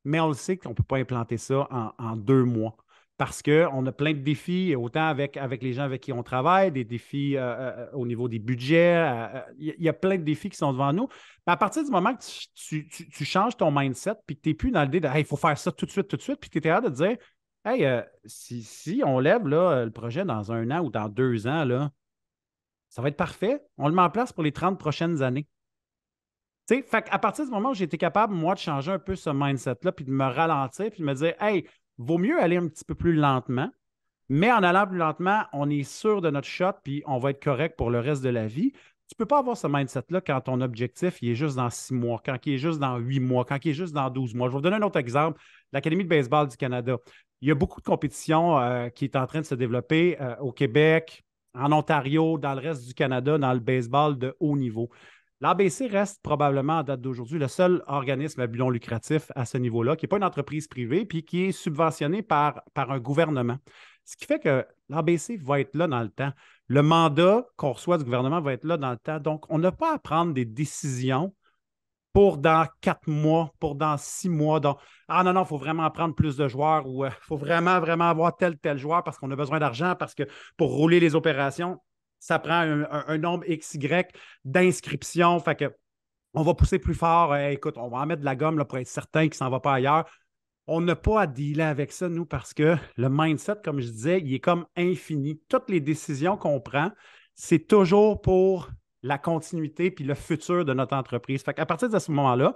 mais on le sait qu'on ne peut pas implanter ça en 2 mois parce qu'on a plein de défis, autant avec les gens avec qui on travaille, des défis au niveau des budgets. Il y a plein de défis qui sont devant nous. Mais à partir du moment que tu changes ton mindset puis que tu n'es plus dans l'idée de hey, il faut faire ça tout de suite, puis que tu es capable de dire hey, si on lève là, le projet dans 1 an ou dans 2 ans, là, ça va être parfait. On le met en place pour les 30 prochaines années. Fait à partir du moment où j'ai été capable, moi, de changer un peu ce mindset-là, puis de me ralentir, puis de me dire, hey, vaut mieux aller un petit peu plus lentement, mais en allant plus lentement, on est sûr de notre shot, puis on va être correct pour le reste de la vie. Tu ne peux pas avoir ce mindset-là quand ton objectif il est juste dans 6 mois, quand il est juste dans 8 mois, quand il est juste dans 12 mois. Je vais vous donner un autre exemple. L'Académie de baseball du Canada. Il y a beaucoup de compétitions qui est en train de se développer au Québec, en Ontario, dans le reste du Canada, dans le baseball de haut niveau. L'ABC reste probablement, à date d'aujourd'hui, le seul organisme à but non lucratif à ce niveau-là, qui n'est pas une entreprise privée, puis qui est subventionné par un gouvernement. Ce qui fait que l'ABC va être là dans le temps. Le mandat qu'on reçoit du gouvernement va être là dans le temps. Donc, on n'a pas à prendre des décisions pour dans 4 mois, pour dans 6 mois. Donc, ah non, il faut vraiment prendre plus de joueurs ou il faut vraiment, vraiment avoir tel joueur parce qu'on a besoin d'argent, parce que pour rouler les opérations, ça prend un nombre XY d'inscriptions. Fait que on va pousser plus fort. Écoute, on va en mettre de la gomme là, pour être certain qu'il ne s'en va pas ailleurs. On n'a pas à dealer avec ça, nous, parce que le mindset, comme je disais, il est comme infini. Toutes les décisions qu'on prend, c'est toujours pour la continuité puis le futur de notre entreprise. Fait qu'à partir de ce moment-là,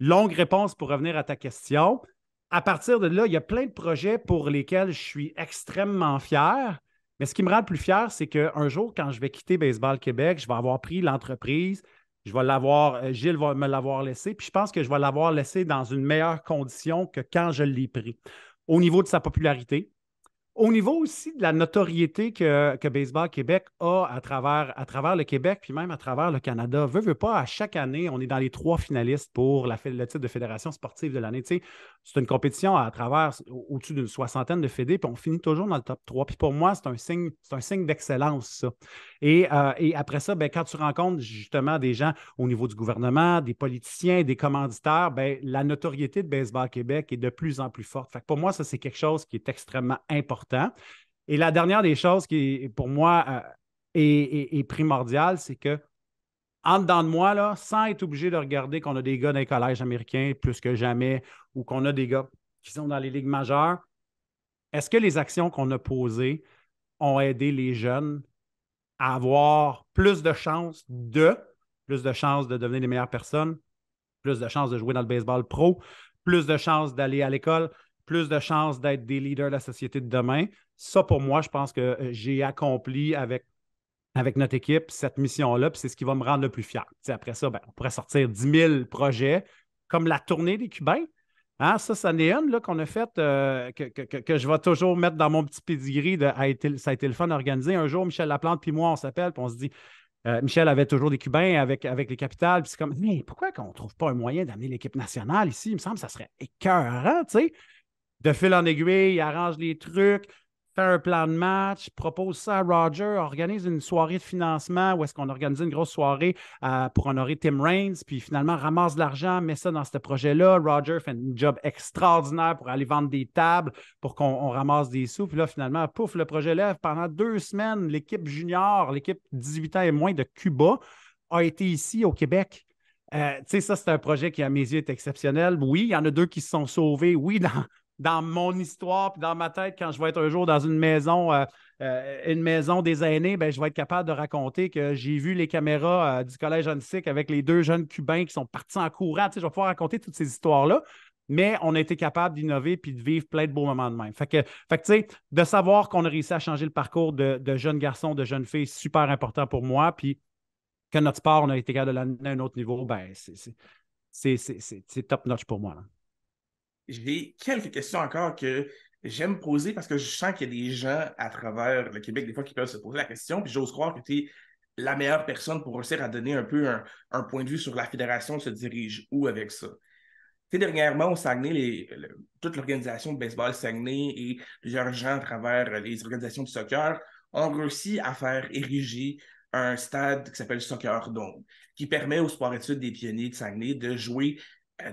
longue réponse pour revenir à ta question. À partir de là, il y a plein de projets pour lesquels je suis extrêmement fier. Mais ce qui me rend le plus fier, c'est qu'un jour, quand je vais quitter Baseball Québec, je vais avoir pris l'entreprise, Gilles va me l'avoir laissé, puis je pense que je vais l'avoir laissé dans une meilleure condition que quand je l'ai pris. Au niveau de sa popularité, au niveau aussi de la notoriété que Baseball Québec a à travers le Québec, puis même à travers le Canada, veut pas, à chaque année, on est dans les 3 finalistes pour le titre de Fédération sportive de l'année. Tu sais, c'est une compétition à travers au-dessus d'une soixantaine de fédés, puis on finit toujours dans le top 3. Puis pour moi, c'est un signe d'excellence, ça. Et après ça, ben, quand tu rencontres justement des gens au niveau du gouvernement, des politiciens, des commanditaires, ben, la notoriété de Baseball Québec est de plus en plus forte. Fait que pour moi, ça, c'est quelque chose qui est extrêmement important. Et la dernière des choses qui, pour moi, est primordiale, c'est que, en dedans de moi, là, sans être obligé de regarder qu'on a des gars dans les collèges américains plus que jamais ou qu'on a des gars qui sont dans les ligues majeures, est-ce que les actions qu'on a posées ont aidé les jeunes à avoir plus de chances de devenir les meilleures personnes, plus de chances de jouer dans le baseball pro, plus de chances d'aller à l'école, plus de chances d'être des leaders de la société de demain? Ça, pour moi, je pense que j'ai accompli avec notre équipe cette mission-là, puis c'est ce qui va me rendre le plus fier. T'sais, après ça, ben, on pourrait sortir 10 000 projets, comme la tournée des Cubains. Hein, ça en est une là, qu'on a faite, que je vais toujours mettre dans mon petit pedigree ça a été le fun d'organiser. Un jour, Michel Laplante puis moi, on s'appelle, puis on se dit, Michel avait toujours des Cubains avec les capitales, puis c'est comme, mais pourquoi qu'on ne trouve pas un moyen d'amener l'équipe nationale ici? Il me semble que ça serait écœurant, tu sais. De fil en aiguille, il arrange les trucs, fait un plan de match, propose ça à Roger, organise une soirée de financement où est-ce qu'on organise une grosse soirée pour honorer Tim Raines, puis finalement ramasse de l'argent, met ça dans ce projet-là. Roger fait un job extraordinaire pour aller vendre des tables pour qu'on ramasse des sous. Puis là, finalement, pouf, le projet lève. Pendant 2 semaines, l'équipe junior, l'équipe 18 ans et moins de Cuba a été ici au Québec. Tu sais, ça, c'est un projet qui, à mes yeux, est exceptionnel. Oui, il y en a 2 qui se sont sauvés. Oui, dans mon histoire, puis dans ma tête, quand je vais être un jour dans une maison des aînés, ben, je vais être capable de raconter que j'ai vu les caméras du Collège Huntsic avec les 2 jeunes Cubains qui sont partis en courant. Tu sais, je vais pouvoir raconter toutes ces histoires-là, mais on a été capable d'innover puis de vivre plein de beaux moments de même. Fait que tu sais, de savoir qu'on a réussi à changer le parcours de jeunes garçons, de jeunes filles, super important pour moi, puis que notre sport, on a été capable de l'amener à un autre niveau, ben, c'est top-notch pour moi, là. J'ai quelques questions encore que j'aime poser parce que je sens qu'il y a des gens à travers le Québec, des fois, qui peuvent se poser la question, puis j'ose croire que tu es la meilleure personne pour réussir à donner un peu un point de vue sur la fédération se dirige où avec ça. Tu sais, dernièrement, au Saguenay, toute l'organisation de baseball Saguenay et plusieurs gens à travers les organisations de soccer ont réussi à faire ériger un stade qui s'appelle Soccer Dome, qui permet aux sports-études des pionniers de Saguenay de jouer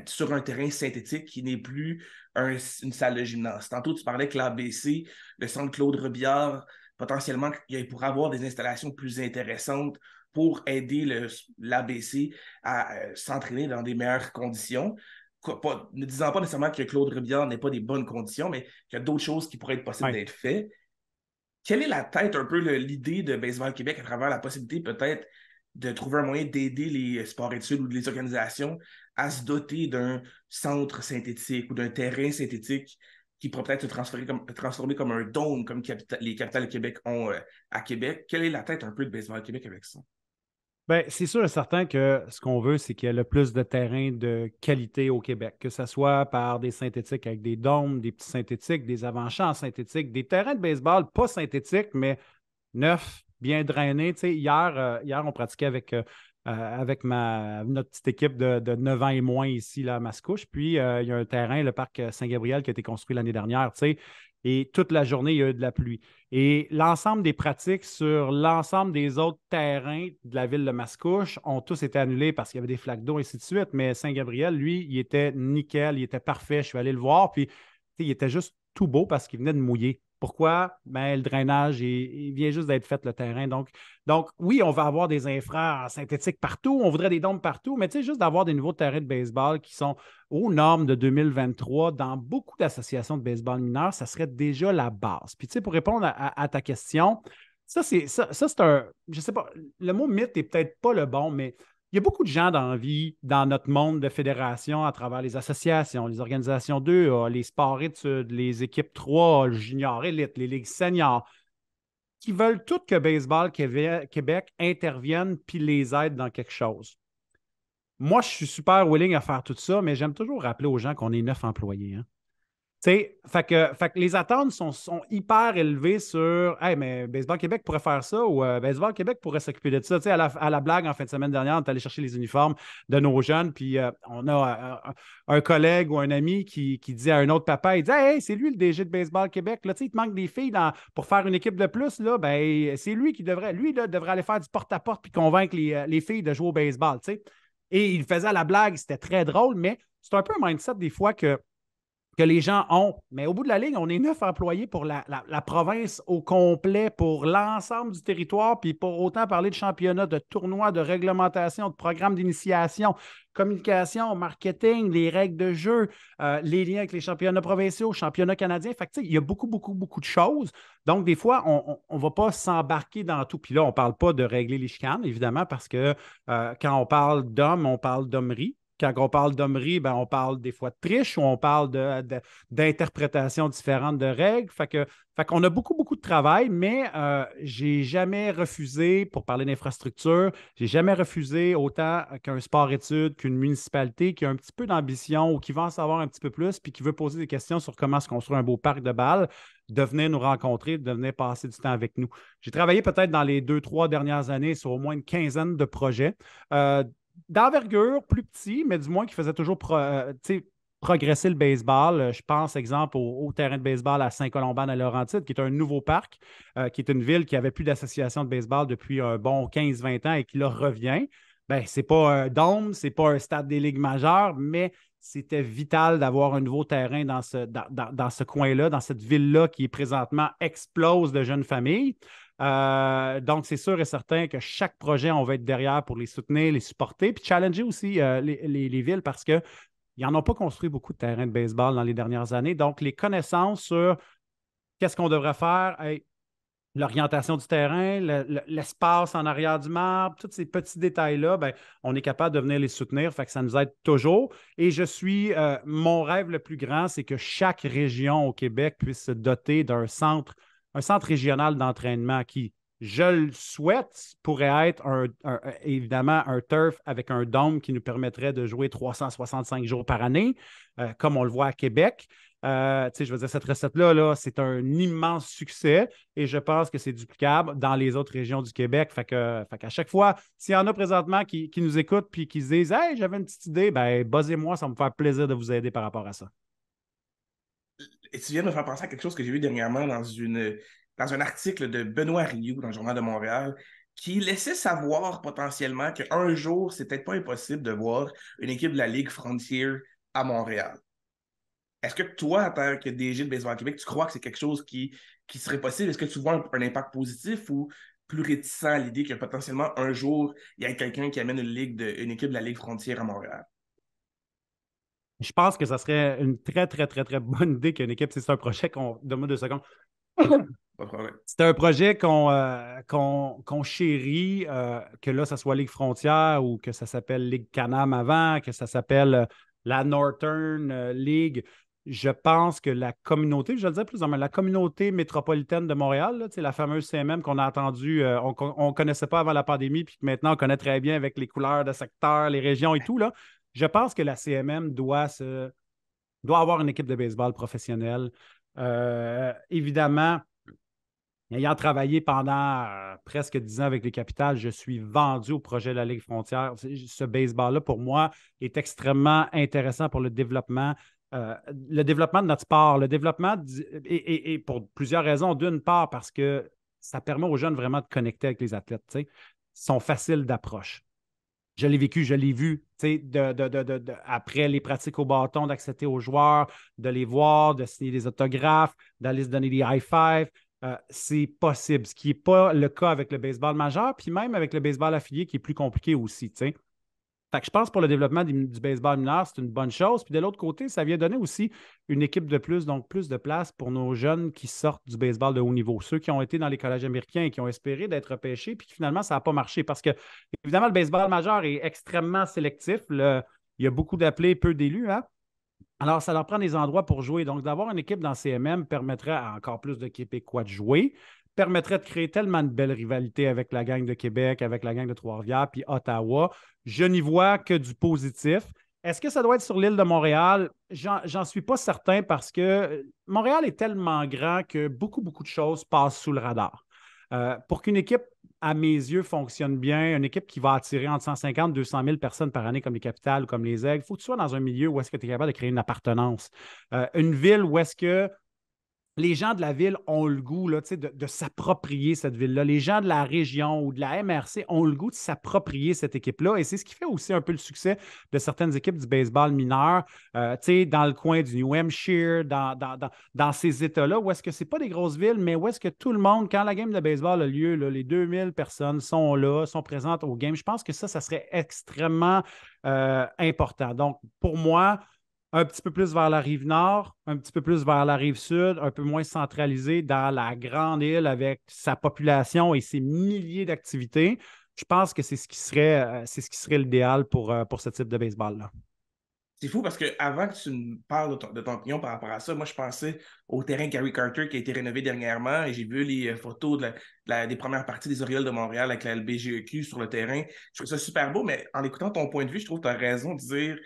sur un terrain synthétique qui n'est plus une salle de gymnase. Tantôt, tu parlais que l'ABC, le centre Claude Robillard, potentiellement, il pourrait avoir des installations plus intéressantes pour aider l'ABC à s'entraîner dans des meilleures conditions. Ne disant pas nécessairement que Claude Robillard n'ait pas des bonnes conditions, mais qu'il y a d'autres choses qui pourraient être possibles Ouais. d'être faites. Quelle est la tête, un peu l'idée de Baseball Québec à travers la possibilité peut-être de trouver un moyen d'aider les sports-études ou les organisations à se doter d'un centre synthétique ou d'un terrain synthétique qui pourrait peut-être se transformer comme un dôme, comme les capitales de Québec ont à Québec? Quelle est la tête un peu de Baseball Québec avec ça? Bien, c'est sûr et certain que ce qu'on veut, c'est qu'il y ait le plus de terrains de qualité au Québec, que ce soit par des synthétiques avec des dômes, des petits synthétiques, des avant-champs synthétiques, des terrains de baseball pas synthétiques, mais neufs, bien drainés. Tu sais, hier, on pratiquait avec notre petite équipe de 9 ans et moins ici là, à Mascouche. Puis, il y a un terrain, le parc Saint-Gabriel, qui a été construit l'année dernière. Tu sais, et toute la journée, il y a eu de la pluie. Et l'ensemble des pratiques sur l'ensemble des autres terrains de la ville de Mascouche ont tous été annulés parce qu'il y avait des flaques d'eau, et ainsi de suite. Mais Saint-Gabriel, lui, il était nickel, il était parfait. Je suis allé le voir, puis il était juste tout beau parce qu'il venait de mouiller. Pourquoi? Ben, le drainage, il vient juste d'être fait, le terrain. Donc, oui, on va avoir des infras synthétiques partout, on voudrait des dômes partout, mais tu sais, juste d'avoir des nouveaux terrains de baseball qui sont aux normes de 2023 dans beaucoup d'associations de baseball mineurs, ça serait déjà la base. Puis, tu sais, pour répondre à ta question, c'est un, je sais pas, le mot mythe n'est peut-être pas le bon, mais il y a beaucoup de gens dans la vie, dans notre monde de fédération, à travers les associations, les organisations 2A, les sports études, les équipes 3, le junior élite, les ligues seniors, qui veulent tout que Baseball Québec intervienne puis les aide dans quelque chose. moi, je suis super willing à faire tout ça, mais j'aime toujours rappeler aux gens qu'on est 9 employés. Hein. Tu sais, fait que les attentes sont hyper élevées sur Hey, mais Baseball Québec pourrait faire ça ou Baseball Québec pourrait s'occuper de ça. Tu sais, à la blague, en fin de semaine dernière, on est allé chercher les uniformes de nos jeunes, puis on a un collègue ou un ami qui dit à un autre papa, il dit Hey, c'est lui le DG de Baseball Québec. Là, tu sais, il te manque des filles pour faire une équipe de plus. Là, ben, c'est lui devrait aller faire du porte-à-porte puis convaincre les filles de jouer au baseball. Tu sais. Et il faisait à la blague, c'était très drôle, mais c'est un peu un mindset des fois que les gens ont. Mais au bout de la ligne, on est 9 employés pour la province au complet, pour l'ensemble du territoire, puis pour autant parler de championnat, de tournois, de réglementation, de programmes d'initiation, communication, marketing, les règles de jeu, les liens avec les championnats provinciaux, championnats canadiens. Fait que, il y a beaucoup, beaucoup, beaucoup de choses. Donc, des fois, on ne va pas s'embarquer dans tout. Puis là, on ne parle pas de régler les chicanes, évidemment, parce que quand on parle d'hommes, on parle d'hommerie. Quand on parle d'hommerie, ben, on parle des fois de triche ou on parle d'interprétations différentes de règles. Fait qu'on a beaucoup, beaucoup de travail, mais j'ai jamais refusé, pour parler d'infrastructure, j'ai jamais refusé autant qu'un sport-études, qu'une municipalité qui a un petit peu d'ambition ou qui va en savoir un petit peu plus puis qui veut poser des questions sur comment se construire un beau parc de balles, de venir nous rencontrer, de venir passer du temps avec nous. J'ai travaillé peut-être dans les 2, 3 dernières années sur au moins une quinzaine de projets. D'envergure, plus petit, mais du moins qui faisait toujours progresser le baseball. Je pense, exemple, au terrain de baseball à Saint-Colomban à Laurentide, qui est un nouveau parc, qui est une ville qui n'avait plus d'association de baseball depuis un bon 15-20 ans et qui leur revient. Ben, ce n'est pas un dôme, ce n'est pas un stade des ligues majeures, mais c'était vital d'avoir un nouveau terrain dans ce coin-là, dans cette ville-là qui présentement explose de jeunes familles. Donc, c'est sûr et certain que chaque projet, on va être derrière pour les soutenir, les supporter, puis challenger aussi les villes parce qu'ils n'en ont pas construit beaucoup de terrains de baseball dans les dernières années. Donc, les connaissances sur qu'est-ce qu'on devrait faire, hey, l'orientation du terrain, l'espace en arrière du marbre, tous ces petits détails-là, ben, on est capable de venir les soutenir, fait que ça nous aide toujours. Et mon rêve le plus grand, c'est que chaque région au Québec puisse se doter un centre régional d'entraînement qui, je le souhaite, pourrait être évidemment un turf avec un dôme qui nous permettrait de jouer 365 jours par année, comme on le voit à Québec. Je veux dire, cette recette-là, là, c'est un immense succès et je pense que c'est duplicable dans les autres régions du Québec. Fait qu'à chaque fois, s'il y en a présentement qui nous écoutent et qui se disent Hey, j'avais une petite idée, ben buzzez-moi, ça va me faire plaisir de vous aider par rapport à ça. Et tu viens de me faire penser à quelque chose que j'ai vu dernièrement dans un article de Benoît Rioux dans le Journal de Montréal qui laissait savoir potentiellement qu'un jour, c'est peut-être pas impossible de voir une équipe de la Ligue Frontier à Montréal. Est-ce que toi, en tant que DG de Baseball Québec, tu crois que c'est quelque chose qui serait possible? Est-ce que tu vois un impact positif ou plus réticent à l'idée que potentiellement un jour, il y a quelqu'un qui amène une équipe de la Ligue Frontière à Montréal? Je pense que ça serait une très, très, très, très bonne idée qu'une équipe, c'est un projet qu'on. Donne-moi 2 secondes. Pas de problème. C'est un projet qu'on chérit, que là, ça soit Ligue Frontière ou que ça s'appelle Ligue Canam avant, que ça s'appelle la Northern League. Je pense que la communauté, je le disais plus ou moins, la communauté métropolitaine de Montréal, là, la fameuse CMM qu'on a entendue, on ne connaissait pas avant la pandémie, puis que maintenant on connaît très bien avec les couleurs de secteur, les régions et tout, là, je pense que la CMM doit avoir une équipe de baseball professionnelle. Évidemment, ayant travaillé pendant presque 10 ans avec les Capitales, je suis vendu au projet de la Ligue Frontière. Ce baseball-là, pour moi, est extrêmement intéressant pour le développement de notre sport, et pour plusieurs raisons. D'une part, parce que ça permet aux jeunes vraiment de connecter avec les athlètes. Ils sont faciles d'approche. Je l'ai vécu, je l'ai vu, après les pratiques au bâton, d'accepter aux joueurs, de les voir, de signer des autographes, d'aller se donner des high-fives. C'est possible, ce qui n'est pas le cas avec le baseball majeur, puis même avec le baseball affilié qui est plus compliqué aussi. T'sais. Fait que je pense pour le développement du baseball mineur, c'est une bonne chose. Puis de l'autre côté, ça vient donner aussi une équipe de plus, donc plus de place pour nos jeunes qui sortent du baseball de haut niveau. Ceux qui ont été dans les collèges américains et qui ont espéré d'être repêchés, puis finalement, ça n'a pas marché. Parce que, évidemment, le baseball majeur est extrêmement sélectif. Il y a beaucoup d'appelés, peu d'élus. Hein? Alors, ça leur prend des endroits pour jouer. Donc, d'avoir une équipe dans CMM permettrait à encore plus de Québécois de jouer. permettrait de créer tellement de belles rivalités avec la gang de Québec, avec la gang de Trois-Rivières, puis Ottawa. Je n'y vois que du positif. Est-ce que ça doit être sur l'île de Montréal? J'en suis pas certain parce que Montréal est tellement grand que beaucoup, beaucoup de choses passent sous le radar. Pour qu'une équipe, à mes yeux, fonctionne bien, une équipe qui va attirer entre 150 et 200 000 personnes par année comme les Capitales ou comme les Aigles, il faut que tu sois dans un milieu où est-ce que tu es capable de créer une appartenance. Une ville où est-ce que les gens de la ville ont le goût là, de s'approprier cette ville-là. Les gens de la région ou de la MRC ont le goût de s'approprier cette équipe-là. Et c'est ce qui fait aussi un peu le succès de certaines équipes du baseball mineur, dans le coin du New Hampshire, dans ces États-là, où est-ce que ce n'est pas des grosses villes, mais où est-ce que tout le monde, quand la game de baseball a lieu, là, les 2000 personnes sont là, sont présentes au game. Je pense que ça serait extrêmement important. Donc, pour moi, un petit peu plus vers la rive nord, un petit peu plus vers la rive sud, un peu moins centralisé dans la grande île avec sa population et ses milliers d'activités. Je pense que c'est ce qui serait l'idéal pour ce type de baseball-là. C'est fou parce que avant que tu me parles de ton opinion par rapport à ça, moi je pensais au terrain Gary Carter qui a été rénové dernièrement et j'ai vu les photos des premières parties des Orioles de Montréal avec la LBGEQ sur le terrain. Je trouve ça super beau, mais en écoutant ton point de vue, je trouve que tu as raison de dire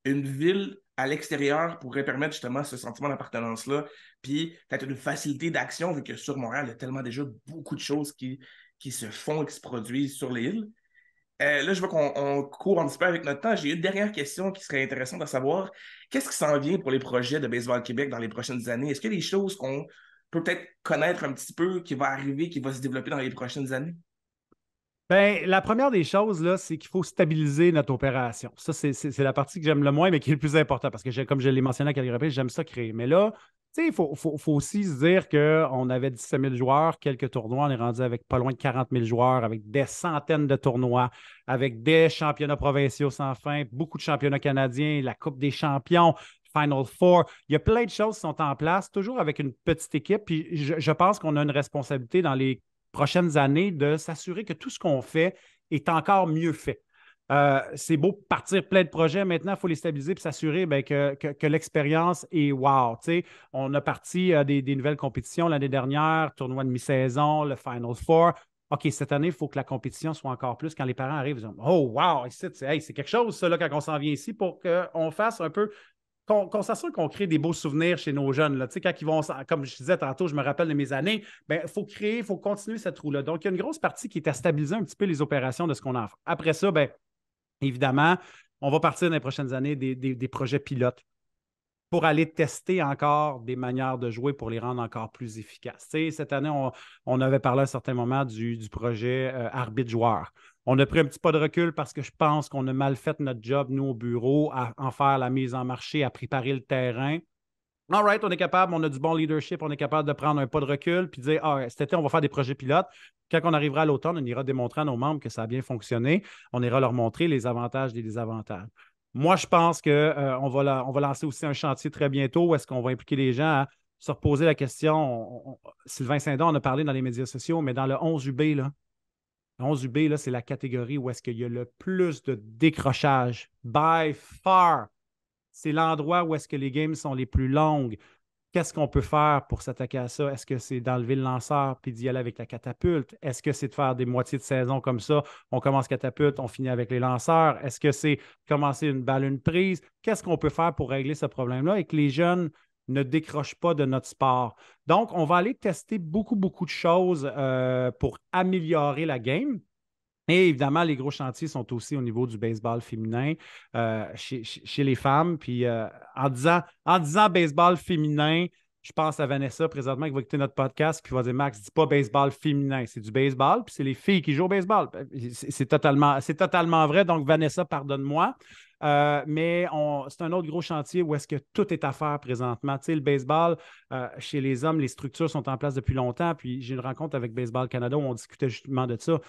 une ville à l'extérieur pourrait permettre justement ce sentiment d'appartenance-là, puis peut-être une facilité d'action, vu que sur Montréal, il y a tellement déjà beaucoup de choses qui se font et qui se produisent sur l'île. Là, je vois qu'on court un petit peu avec notre temps. J'ai une dernière question qui serait intéressante à savoir. Qu'est-ce qui s'en vient pour les projets de Baseball Québec dans les prochaines années? Est-ce qu'il y a des choses qu'on peut peut-être connaître un petit peu, qui va arriver, qui va se développer dans les prochaines années? Bien, la première des choses, là, c'est qu'il faut stabiliser notre opération. Ça, c'est la partie que j'aime le moins, mais qui est le plus important parce que, comme je l'ai mentionné à quelques reprises, j'aime ça créer. Mais là, tu sais, il faut aussi se dire qu'on avait 17 000 joueurs, quelques tournois, on est rendu avec pas loin de 40 000 joueurs, avec des centaines de tournois, avec des championnats provinciaux sans fin, beaucoup de championnats canadiens, la Coupe des champions, Final Four. Il y a plein de choses qui sont en place, toujours avec une petite équipe. Puis je pense qu'on a une responsabilité dans les prochaines années de s'assurer que tout ce qu'on fait est encore mieux fait. C'est beau partir plein de projets. Maintenant, il faut les stabiliser et s'assurer ben, que l'expérience est wow. T'sais, on a parti des nouvelles compétitions l'année dernière, tournoi de mi-saison, le Final Four. OK, cette année, il faut que la compétition soit encore plus. Quand les parents arrivent, ils disent oh, wow, c'est quelque chose, ça, là, quand on s'en vient ici, pour qu'on fasse un peu qu'on s'assure qu'on crée des beaux souvenirs chez nos jeunes. Là. Quand ils vont, comme je disais tantôt, je me rappelle de mes années, il faut créer, il faut continuer cette roue-là. Donc, il y a une grosse partie qui est à stabiliser un petit peu les opérations de ce qu'on a. Après ça, bien, évidemment, on va partir dans les prochaines années des projets pilotes pour aller tester encore des manières de jouer pour les rendre encore plus efficaces. Tu sais, cette année, on avait parlé à un certain moment du projet arbitre-joueur. On a pris un petit pas de recul parce que je pense qu'on a mal fait notre job, nous, au bureau, à en faire la mise en marché, à préparer le terrain. All right, on est capable, on a du bon leadership, on est capable de prendre un pas de recul puis de dire, ah, cet été, on va faire des projets pilotes. Quand on arrivera à l'automne, on ira démontrer à nos membres que ça a bien fonctionné. On ira leur montrer les avantages et les désavantages. Moi, je pense qu'on va lancer aussi un chantier très bientôt où est-ce qu'on va impliquer les gens à se reposer la question. Sylvain Saint-Don en a parlé dans les médias sociaux, mais dans le 11UB, là, le 11UB, là, c'est la catégorie où est-ce qu'il y a le plus de décrochage. By far, c'est l'endroit où est-ce que les games sont les plus longues. Qu'est-ce qu'on peut faire pour s'attaquer à ça? Est-ce que c'est d'enlever le lanceur puis d'y aller avec la catapulte? Est-ce que c'est de faire des moitiés de saison comme ça? On commence catapulte, on finit avec les lanceurs. Est-ce que c'est commencer une balle, une prise? Qu'est-ce qu'on peut faire pour régler ce problème-là et que les jeunes ne décrochent pas de notre sport? Donc, on va aller tester beaucoup, beaucoup de choses pour améliorer la game. Et évidemment, les gros chantiers sont aussi au niveau du baseball féminin chez les femmes. Puis en disant baseball féminin, je pense à Vanessa présentement qui va écouter notre podcast qui va dire Max, dis pas baseball féminin, c'est du baseball, puis c'est les filles qui jouent au baseball. C'est totalement vrai. Donc, Vanessa, pardonne-moi. Mais c'est un autre gros chantier où est-ce que tout est à faire présentement. Tu sais, le baseball, chez les hommes, les structures sont en place depuis longtemps. Puis j'ai une rencontre avec Baseball Canada où on discutait justement de ça.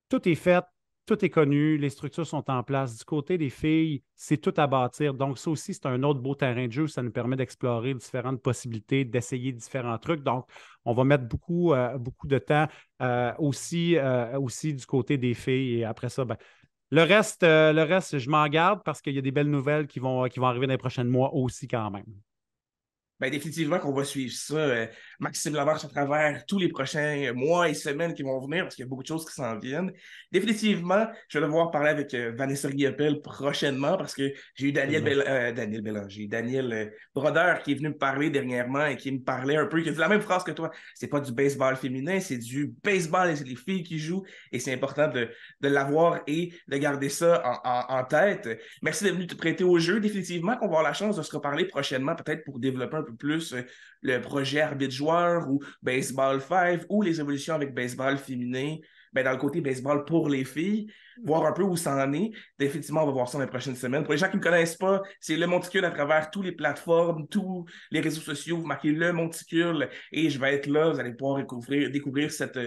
Tout est fait, tout est connu, les structures sont en place. Du côté des filles, c'est tout à bâtir. Donc, ça aussi, c'est un autre beau terrain de jeu. Ça nous permet d'explorer différentes possibilités, d'essayer différents trucs. Donc, on va mettre beaucoup, beaucoup de temps aussi du côté des filles. Et après ça, ben, le reste, je m'en garde parce qu'il y a des belles nouvelles qui vont arriver dans les prochains mois aussi quand même. Ben, définitivement qu'on va suivre ça. Maxime Lamarche à travers tous les prochains mois et semaines qui vont venir, parce qu'il y a beaucoup de choses qui s'en viennent. Définitivement, je vais devoir parler avec Vanessa Guillepel prochainement, parce que j'ai eu Daniel Bélanger, Daniel Brodeur qui est venu me parler dernièrement et qui me parlait un peu, qui a dit la même phrase que toi. C'est pas du baseball féminin, c'est du baseball et c'est les filles qui jouent et c'est important de l'avoir et de garder ça en tête. Merci d'être venu te prêter au jeu. Définitivement qu'on va avoir la chance de se reparler prochainement, peut-être pour développer un peu plus le projet arbitre-joueur ou baseball 5 ou les évolutions avec baseball féminin, ben, dans le côté baseball pour les filles, voir un peu où ça en est. Définitivement, on va voir ça dans les prochaines semaines. Pour les gens qui ne me connaissent pas, c'est Le Monticule à travers toutes les plateformes, tous les réseaux sociaux. Vous marquez Le Monticule et je vais être là. Vous allez pouvoir découvrir cette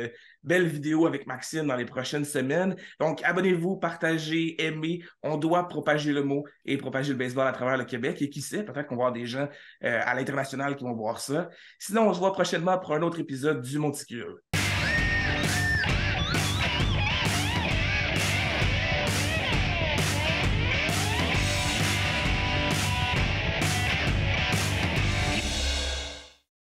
belle vidéo avec Maxime dans les prochaines semaines. Donc, abonnez-vous, partagez, aimez. On doit propager le mot et propager le baseball à travers le Québec. Et qui sait, peut-être qu'on va avoir des gens à l'international qui vont voir ça. Sinon, on se voit prochainement pour un autre épisode du Monticule.